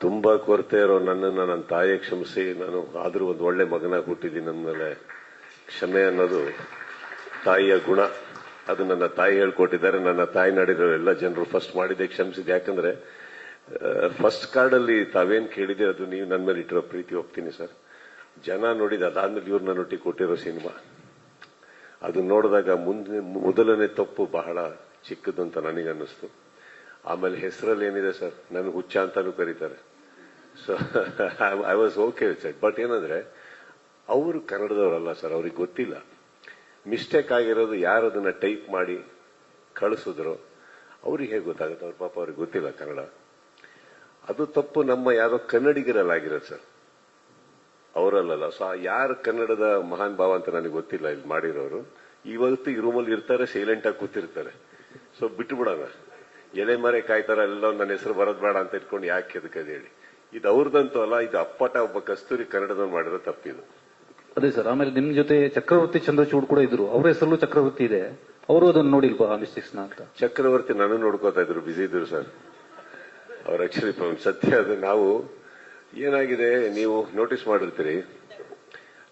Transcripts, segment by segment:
ತುಂಬಾ ಕೊರತೆ ಇರೋ ನನ್ನನ್ನು ನನ್ನ ತಾಯಿಗೆ ಕ್ಷಮಿಸಿ, ನಾನು ಆದರೂ ಒಂದು ಒಳ್ಳೆ ಮಗನಾಗಿ ಹುಟ್ಟಿದ್ದೀನಿ ಅಂದಮೇಲೆ ಕ್ಷಮೆ ಅನ್ನೋದು ತಾಯಿಯ ಗುಣ. ಅದು ನನ್ನ ತಾಯಿ ಹೇಳ್ಕೊಟ್ಟಿದ್ದಾರೆ. ನನ್ನ ತಾಯಿ ನಡೆದಿರೋ ಎಲ್ಲ ಜನರು ಫಸ್ಟ್ ಮಾಡಿದ್ದೆ ಕ್ಷಮಿಸಿದೆ. ಯಾಕಂದ್ರೆ ಫಸ್ಟ್ ಕಾರ್ಡಲ್ಲಿ ತಾವೇನು ಕೇಳಿದೆ ಅದು ನೀವು ನನ್ನ ಮೇಲೆ ಇಟ್ಟಿರೋ ಪ್ರೀತಿ ಒಪ್ತೀನಿ ಸರ್. ಜನ ನೋಡಿದ ಅದಾದ್ಮೇಲೆ ಇವ್ರನ್ನ ನೊಟ್ಟಿ ಕೊಟ್ಟಿರೋ ಸಿನಿಮಾ ಅದು ನೋಡಿದಾಗ ಮೊದಲನೇ ತಪ್ಪು ಬಹಳ ಚಿಕ್ಕದು ಅಂತ ನನಗನ್ನಿಸ್ತು. ಆಮೇಲೆ ಹೆಸರಲ್ಲಿ ಏನಿದೆ ಸರ್, ನನಗೆ ಹುಚ್ಚ ಅಂತಾನು ಕರೀತಾರೆ. So I was okay with it. But ಏನಂದ್ರೆ ಅವರು ಕನ್ನಡದವರಲ್ಲ ಸರ್, ಅವ್ರಿಗೆ ಗೊತ್ತಿಲ್ಲ. ಮಿಸ್ಟೇಕ್ ಆಗಿರೋದು ಯಾರು ಅದನ್ನ ಟೈಪ್ ಮಾಡಿ ಕಳಿಸಿದ್ರು ಅವ್ರಿಗೆ ಹೇಗೆ ಗೊತ್ತಾಗುತ್ತೆ? ಅವ್ರ ಪಾಪ ಅವ್ರಿಗೆ ಗೊತ್ತಿಲ್ಲ ಕನ್ನಡ. ಅದು ತಪ್ಪು ನಮ್ಮ ಯಾರೋ ಕನ್ನಡಿಗರಲ್ಲಾಗಿರೋದು ಸರ್, ಅವರಲ್ಲ. ಸೊ ಯಾರು ಕನ್ನಡದ ಮಹಾನ್ ಭಾವ ಅಂತ ನನಗೆ ಗೊತ್ತಿಲ್ಲ. ಇಲ್ಲಿ ಮಾಡಿರೋರು ಇವತ್ತು ಈ ರೂಮಲ್ಲಿ ಇರ್ತಾರೆ, ಸೈಲೆಂಟ್ ಆಗಿ ಕೂತಿರ್ತಾರೆ. ಸೊ ಬಿಟ್ಟು ಬಿಡೋಣ, ಎಲೆ ಮರೆ ಕಾಯ್ತಾರ ಎಲ್ಲ ನನ್ನ ಹೆಸರು ಬರೋದ್ ಬೇಡ ಅಂತ ಇಟ್ಕೊಂಡು ಯಾಕೆ ಅದಕ್ಕೆ ಹೇಳಿ. ಇದು ಅವ್ರದಂತೂ ಅಲ್ಲ, ಇದು ಅಪ್ಪಟ ಒಬ್ಬ ಕಸ್ತೂರಿ ಕನ್ನಡದವ್ರು ಮಾಡಿರೋ ತಪ್ಪಿದು. ಅದೇ ಸರ್. ಆಮೇಲೆ ನಿಮ್ ಜೊತೆ ಚಕ್ರವರ್ತಿ ಚಂದ್ರಚೂಡ್ ಕೂಡ ಇದ್ರು, ಅವ್ರ ಹೆಸರಲ್ಲೂ ಚಕ್ರವರ್ತಿ ಇದೆ. ಅವರು ಅದನ್ನ ನೋಡಿಲ್ವಾ ಮಿಸ್ಟೇಕ್ಸ್ ನ ಅಂತ? ಚಕ್ರವರ್ತಿ ನಾನು ನೋಡ್ಕೋತಾ ಇದ್ರು, ಬಿಸಿ ಇದ್ರು ಸರ್ ಅವ್ರು. ಆಕ್ಚುಲಿ ಸತ್ಯ ಅದು. ನಾವು ಏನಾಗಿದೆ ನೀವು ನೋಟಿಸ್ ಮಾಡಿರ್ತೀರಿ,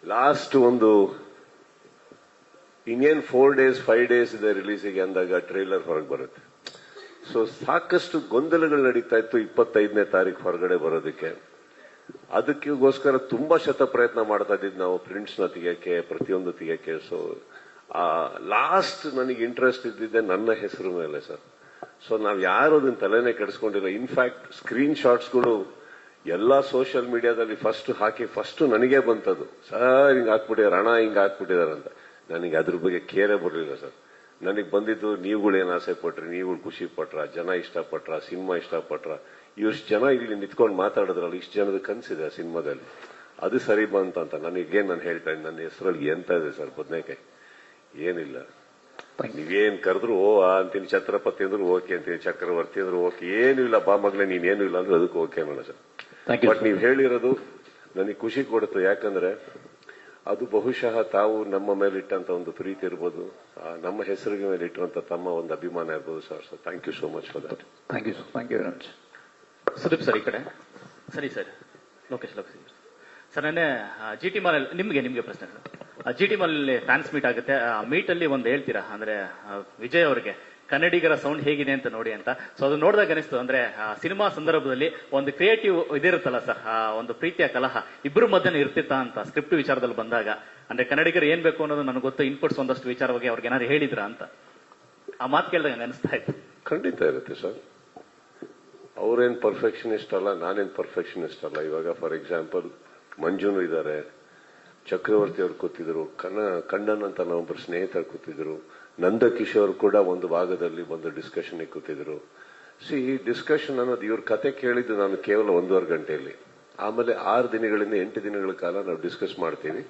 ಲಾಸ್ಟ್ ಒಂದು ಇನ್ನೇನು 4 days 5 days ಇದೆ ರಿಲೀಸಿಗೆ ಅಂದಾಗ ಟ್ರೈಲರ್ ಹೊರಗೆ ಬರುತ್ತೆ. ಸೊ ಸಾಕಷ್ಟು ಗೊಂದಲಗಳು ನಡೀತಾ ಇತ್ತು 25ನೇ ತಾರೀಕು ಹೊರಗಡೆ ಬರೋದಕ್ಕೆ. ಅದಕ್ಕೋಸ್ಕರ ತುಂಬಾ ಪ್ರಯತ್ನ ಮಾಡ್ತಾ ಇದ್ದಿದ್ದು ನಾವು, ಪ್ರಿಂಟ್ಸ್ನ ತೆಗಿಯಕ್ಕೆ, ಪ್ರತಿಯೊಂದು ತೆಗಿಯಕ್ಕೆ. ಸೊ ಲಾಸ್ಟ್ ನನಗೆ ಇಂಟ್ರೆಸ್ಟ್ ಇದ್ದಿದ್ದೆ ನನ್ನ ಹೆಸರು ಮೇಲೆ ಸರ್. ಸೊ ನಾವು ಯಾರು ಅದನ್ನ ತಲೆನೇ ಕೆಡಿಸ್ಕೊಂಡಿಲ್ಲ. ಇನ್ಫ್ಯಾಕ್ಟ್ ಸ್ಕ್ರೀನ್ ಶಾಟ್ಸ್ಗಳು ಎಲ್ಲಾ ಸೋಷಿಯಲ್ ಮೀಡಿಯಾದಲ್ಲಿ ಫಸ್ಟ್ ಹಾಕಿ ಫಸ್ಟ್ ನನಗೆ ಬಂತದ್ದು, ಸರ್ ಹಿಂಗ್ ಹಾಕ್ಬಿಟ್ಟಿದಾರೆ, ಹಣ ಹಿಂಗ್ ಹಾಕ್ಬಿಟ್ಟಿದಾರೆ ಅಂತ. ನನಗೆ ಅದ್ರ ಬಗ್ಗೆ ಕೇರೇ ಬರಲಿಲ್ಲ ಸರ್. ನನಗೆ ಬಂದಿದ್ದು ನೀವುಗಳೇನು ಆಸೆ ಪಟ್ರಿ, ನೀವುಗಳು ಖುಷಿ ಪಟ್ರ, ಜನ ಇಷ್ಟಪಟ್ರ, ಸಿನಿಮಾ ಇಷ್ಟಪಟ್ರ, ಇಷ್ಟು ಜನ ಇಲ್ಲಿ ನಿಂತ್ಕೊಂಡು ಮಾತಾಡಿದ್ರಲ್ಲ, ಇಷ್ಟು ಜನದ ಕನಸಿದೆ ಆ ಸಿನಿಮಾದಲ್ಲಿ, ಅದು ಸರಿ ಬಂತಂತ ನನಗೇನು ನಾನು ಹೇಳ್ತಾ ಇದ್ದೀನಿ. ನನ್ನ ಹೆಸರಲ್ಲಿ ಎಂತ ಇದೆ ಸರ್, ಬದನೇಕಾಯಿ ಏನಿಲ್ಲ. ನೀವೇನ್ ಕರೆದ್ರು ಓ ಅಂತೀನಿ, ಛತ್ರಪತಿ ಅಂದ್ರು ಓಕೆ ಅಂತೀನಿ, ಚಕ್ರವರ್ತಿ ಅಂದ್ರು ಓಕೆ, ಏನು ಇಲ್ಲ, ಬಾ ಮಗಳೇ ನೀನೇನು ಇಲ್ಲ ಅಂದ್ರೆ ಅದಕ್ಕೆ ಓಕೆ ಅನ್ನೋಣ ಸರ್. ಬಟ್ ನೀವು ಹೇಳಿರೋದು ನನಗೆ ಖುಷಿ ಕೊಡುತ್ತೆ. ಯಾಕಂದ್ರೆ ಅದು ಬಹುಶಃ ತಾವು ನಮ್ಮ ಮೇಲೆ ಇಟ್ಟಂತ ಒಂದು ಪ್ರೀತಿ ಇರ್ಬೋದು, ನಮ್ಮ ಹೆಸರಿಗೆ ಮೇಲೆ ಇಟ್ಟಂತ ತಮ್ಮ ಒಂದು ಅಭಿಮಾನ ಇರ್ಬೋದು sir. So thank you so much for that. Thank you very much. Sudeep sir ಈ ಕಡೆ. ಸರಿ ಸರ್. ಲೋಕೇಶ್ ಸರ್, ನೆನ್ನೆ GT ಮಾಲ್ ನಿಮ್ಗೆ ಪ್ರಶ್ನೆ sir. GT mall fans meet ಆಗುತ್ತೆ. ಮೀಟ್ ಅಲ್ಲಿ ಒಂದು ಹೇಳ್ತೀರಾ ಅಂದ್ರೆ ವಿಜಯ್ ಅವರಿಗೆ ಕನ್ನಡಿಗರ ಸೌಂಡ್ ಹೇಗಿದೆ ಅಂತ ನೋಡಿ ಅಂತ. ಸೊ ಅದು ನೋಡಿದಾಗ ಅನಿಸ್ತು ಅಂದ್ರೆ ಸಿನಿಮಾ ಸಂದರ್ಭದಲ್ಲಿ ಒಂದು ಕ್ರಿಯೇಟಿವ್ ಇದಿರುತ್ತಲ್ಲ ಸರ್, ಒಂದು ಪ್ರೀತಿಯ ಕಲಹ ಇಬ್ಬರು ಮಧ್ಯೆ ಇರ್ತಿತ್ತ ಅಂತ ಸ್ಕ್ರಿಪ್ಟ್ ವಿಚಾರದಲ್ಲಿ ಬಂದಾಗ. ಅಂದ್ರೆ ಕನ್ನಡಿಗರು ಏನ್ ಬೇಕು ಅನ್ನೋದು ನನಗೆ ಗೊತ್ತು, ಇನ್ಪುಟ್ಸ್ ಒಂದಷ್ಟು ವಿಚಾರವಾಗಿ ಅವ್ರಿಗೆ ಏನಾದ್ರು ಹೇಳಿದ್ರ ಅಂತ ಆ ಮಾತು ಕೇಳಿದಾಗ ಅನಿಸ್ತಾ ಇತ್ತು. ಖಂಡಿತ ಇರುತ್ತೆ ಸರ್. ಅವ್ರೇನ್ ಪರ್ಫೆಕ್ಷನಿಸ್ಟ್ ಅಲ್ಲ, ನಾನೇನ್ ಪರ್ಫೆಕ್ಷನಿಸ್ಟ್ ಅಲ್ಲ. ಇವಾಗ ಫಾರ್ ಎಕ್ಸಾಂಪಲ್ ಮಂಜುನು ಇದ್ದಾರೆ, ಚಕ್ರವರ್ತಿ ಅವ್ರು ಕೂತಿದ್ರು, ಕಣ್ಣನ್ ಅಂತ ನಾವೊಬ್ಬರು ಸ್ನೇಹಿತರು ಕೂತಿದ್ರು, ನಂದ ಕಿಶೋರ್ ಕೂಡ ಒಂದು ಭಾಗದಲ್ಲಿ ಒಂದು ಡಿಸ್ಕಷನ್ ಕೂತಿದ್ರು. ಈ ಡಿಸ್ಕಷನ್ ಅನ್ನೋದು ಇವ್ರ ಕತೆ ಕೇಳಿದ್ದು ನಾನು ಕೇವಲ 1.5 ಗಂಟೆಯಲ್ಲಿ. ಆಮೇಲೆ 6 ದಿನಗಳಿಂದ 8 ದಿನಗಳ ಕಾಲ ನಾವು ಡಿಸ್ಕಸ್ ಮಾಡ್ತೀವಿ.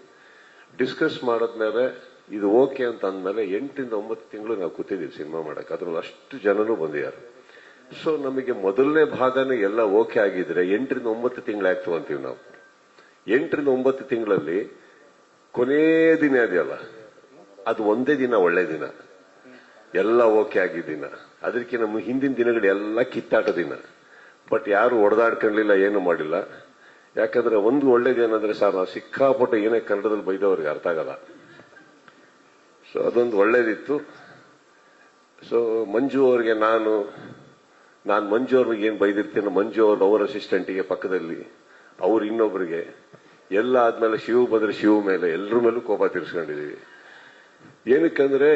ಡಿಸ್ಕಸ್ ಮಾಡದ್ಮೇಲೆ ಇದು ಓಕೆ ಅಂತ ಅಂದ್ಮೇಲೆ 8 ರಿಂದ 9 ತಿಂಗಳು ನಾವು ಕೂತಿದ್ದೀವಿ ಸಿನಿಮಾ ಮಾಡಕ್ಕೆ. ಅದ್ರಲ್ಲಿ ಅಷ್ಟು ಜನನೂ ಬಂದಿದ್ದಾರೆ. ಸೊ ನಮಗೆ ಮೊದಲನೇ ಭಾಗನೇ ಎಲ್ಲ ಓಕೆ ಆಗಿದ್ರೆ 8 ರಿಂದ 9 ತಿಂಗಳು ಯಾಕೆ ತಗೊಂತೀವಿ ನಾವು. 8 ರಿಂದ 9 ತಿಂಗಳಲ್ಲಿ ಕೊನೇ ದಿನ ಇದೆಯಲ್ಲ, ಅದು ಒಂದೇ ದಿನ ಒಳ್ಳೆ ದಿನ, ಎಲ್ಲ ಓಕೆ ಆಗಿದ್ದಿನ. ಅದಕ್ಕೆ ನಮ್ಮ ಹಿಂದಿನ ದಿನಗಳು ಎಲ್ಲ ಕಿತ್ತಾಟ ದಿನ. ಬಟ್ ಯಾರು ಹೊಡೆದಾಡ್ಕೊಳ್ಳಿಲ್ಲ, ಏನು ಮಾಡಿಲ್ಲ. ಯಾಕಂದ್ರೆ ಒಂದು ಒಳ್ಳೇದೇನಂದ್ರೆ ಸರ್, ನಾವು ಸಿಕ್ಕಾಪಟ್ಟೆ ಏನೇ ಕನ್ನಡದಲ್ಲಿ ಬೈದವ್ರಿಗೆ ಅರ್ಥ ಆಗಲ್ಲ. ಸೊ ಅದೊಂದು ಒಳ್ಳೇದಿತ್ತು. ಸೊ ಮಂಜು ಅವ್ರಿಗೆ ನಾನು ಮಂಜು ಅವ್ರಿಗೆ ಏನ್ ಬೈದಿರ್ತೀನೋ, ಮಂಜು ಅವ್ರು ಅವ್ರ ಅಸಿಸ್ಟೆಂಟಿಗೆ ಪಕ್ಕದಲ್ಲಿ, ಅವ್ರು ಇನ್ನೊಬ್ರಿಗೆ, ಎಲ್ಲ ಆದ್ಮೇಲೆ ಶಿವ ಬಂದ್ರೆ ಶಿವ ಮೇಲೆ ಎಲ್ಲರ ಮೇಲೂ ಕೋಪ ತೀರ್ಸ್ಕೊಂಡಿದೀವಿ. ಏನಕ್ಕಂದ್ರೆ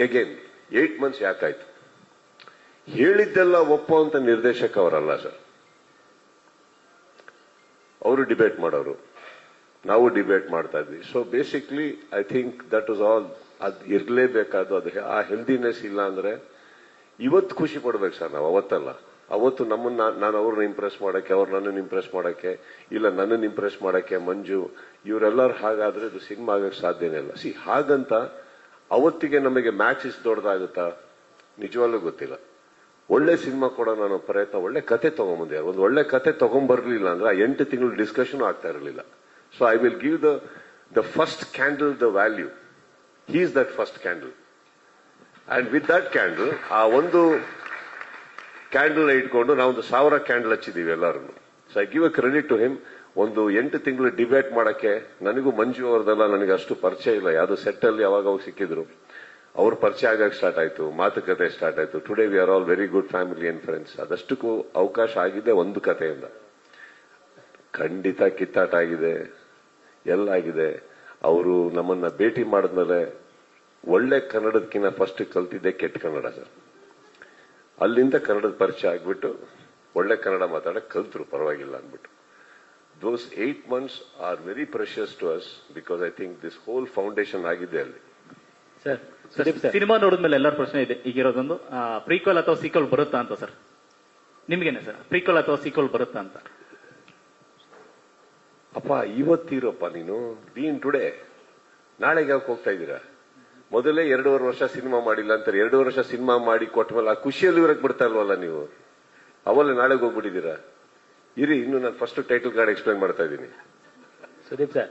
ಅಗೇನ್ 8 months ಯಾಕಾಯ್ತು, ಹೇಳಿದ್ದೆಲ್ಲ ಒಪ್ಪೋ ಅಂತ ನಿರ್ದೇಶಕ ಅವರಲ್ಲ ಸರ್. ಅವರು ಡಿಬೇಟ್ ಮಾಡೋರು, ನಾವು ಡಿಬೇಟ್ ಮಾಡ್ತಾ ಇದ್ವಿ. So basically I think that was all. ಅದು ಇರ್ಲೇಬೇಕಾದ, ಅದು ಆ ಹೆಲ್ದಿನೆಸ್ ಇಲ್ಲ ಅಂದ್ರೆ ಇವತ್ತು ಖುಷಿ ಪಡ್ಬೇಕು ಸರ್ ನಾವು, ಅವತ್ತಲ್ಲ. ಅವತ್ತು ನಾನು ಅವ್ರನ್ನ ಇಂಪ್ರೆಸ್ ಮಾಡಕ್ಕೆ, ಅವ್ರು ನನ್ನನ್ನು ಇಂಪ್ರೆಸ್ ಮಾಡಕ್ಕೆ, ಇಲ್ಲ ನನ್ನನ್ನು ಇಂಪ್ರೆಸ್ ಮಾಡಕ್ಕೆ ಮಂಜು ಇವರೆಲ್ಲರೂ ಹಾಗಾದ್ರೆ ಅದು ಸಿನಿಮಾ ಆಗಕ್ಕೆ ಸಾಧ್ಯನೇ ಇಲ್ಲ. ಹಾಗಂತ ಅವತ್ತಿಗೆ ನಮಗೆ ಮ್ಯಾಚಸ್ ದೊಡ್ಡದಾಗುತ್ತಾ ನಿಜವಾಗ್ಲೂ ಗೊತ್ತಿಲ್ಲ. ಒಳ್ಳೆ ಸಿನಿಮಾ ಕೊಡೋಣ ಅನ್ನೋ ಪ್ರಯತ್ನ, ಒಳ್ಳೆ ಕತೆ ತಗೊಂಬಂದೆ. ಒಂದು ಒಳ್ಳೆ ಕತೆ ತಗೊಂಡ್ಬರ್ಲಿಲ್ಲ ಅಂದ್ರೆ ಆ 8 ತಿಂಗಳು ಡಿಸ್ಕಷನ್ ಆಗ್ತಾ ಇರಲಿಲ್ಲ. So I will give the first candle the value. He is that first candle. And with that candle, ಆ ಒಂದು ಕ್ಯಾಂಡಲ್ ಇಟ್ಕೊಂಡು ನಾವೊಂದು 1000 ಕ್ಯಾಂಡಲ್ ಹಚ್ಚಿದೀವಿ ಎಲ್ಲರೂ. So I give a credit to him. ಒಂದು 8 ತಿಂಗಳು ಡಿಬೇಟ್ ಮಾಡಕ್ಕೆ ನನಗೂ ಮಂಜು ಅವ್ರದೆಲ್ಲ ನನಗೆ ಅಷ್ಟು ಪರಿಚಯ ಇಲ್ಲ. ಯಾವ್ದು ಸೆಟ್ ಅಲ್ಲಿ ಯಾವಾಗ ಅವ್ರು ಸಿಕ್ಕಿದ್ರು, ಅವ್ರ ಪರಿಚಯ ಆಗಕ್ಕೆ ಸ್ಟಾರ್ಟ್ ಆಯ್ತು, ಮಾತುಕತೆ ಸ್ಟಾರ್ಟ್ ಆಯ್ತು. Today we are all very good family and friends. ಅದಷ್ಟಕ್ಕೂ ಅವಕಾಶ ಆಗಿದೆ ಒಂದು ಕಥೆಯಿಂದ. ಖಂಡಿತ ಕಿತ್ತಾಟ ಆಗಿದೆ, ಎಲ್ಲ ಆಗಿದೆ. ಅವರು ನಮ್ಮನ್ನ ಭೇಟಿ ಮಾಡಿದ್ಮೇಲೆ ಒಳ್ಳೆ ಕನ್ನಡದಕ್ಕಿಂತ ಫಸ್ಟ್ ಕಲ್ತಿದ್ದೆ ಕೆಟ್ಟ ಕನ್ನಡ ಸರ್. ಅಲ್ಲಿಂದ ಕನ್ನಡದ ಪರಿಚಯ ಆಗ್ಬಿಟ್ಟು ಒಳ್ಳೆ ಕನ್ನಡ ಮಾತಾಡಕ್ ಕಲ್ತರು, ಪರವಾಗಿಲ್ಲ ಅಂದ್ಬಿಟ್ಟು. Those 8 months are very precious to us because I think this whole foundation ಆಗಿದೆ ಅಲ್ಲಿ. ಸರ್ ಸಿನಿಮಾ ನೋಡಿದ್ಮೇಲೆ ಎಲ್ಲರ ಪ್ರಶ್ನೆ ಇದೆ ಈಗಿರೋದೊಂದು, ಪ್ರೀಕ್ವಲ್ ಅಥವಾ ಸೀಕ್ವಲ್ ಬರುತ್ತಾ ಅಂತ ಸರ್. ನಿಮ್ಗೇನೆ ಸರ್, ಪ್ರೀಕ್ವಲ್ ಅಥವಾ ಸೀಕ್ವಲ್ ಬರುತ್ತಾ ಅಂತ? ಅಪ್ಪ ಇವತ್ತಿರಪ್ಪ ನೀನು ಬೀನ್ ಟುಡೇ, ನಾಳೆಗೆ ಯಾಕೆ ಹೋಗ್ತಾ ಇದ್ದೀರಾ? ಮೊದಲೇ 2.5 ವರ್ಷ ಸಿನಿಮಾ ಮಾಡಿಲ್ಲ ಅಂತಾರೆ. 2 ವರ್ಷ ಸಿನಿಮಾ ಮಾಡಿ ಕೊಟ್ಮೇಲೆ ಆ ಖುಷಿಯಲ್ಲಿ ಇರಕ್ ಬಿಡ್ತಾ ಇಲ್ವಲ್ಲ ನೀವು? ಅವಲ್ಲ ನಾಳೆಗೆ ಹೋಗ್ಬಿಟ್ಟಿದ್ದೀರಾ? ಇರಿ, ಇನ್ನು ನಾನು ಫಸ್ಟ್ ಟೈಟಲ್ ಕಾರ್ಡ್ ಎಕ್ಸ್ಪ್ಲೈನ್ ಮಾಡ್ತಾ ಇದ್ದೀನಿ. ಸುದೀಪ್ ಸರ್,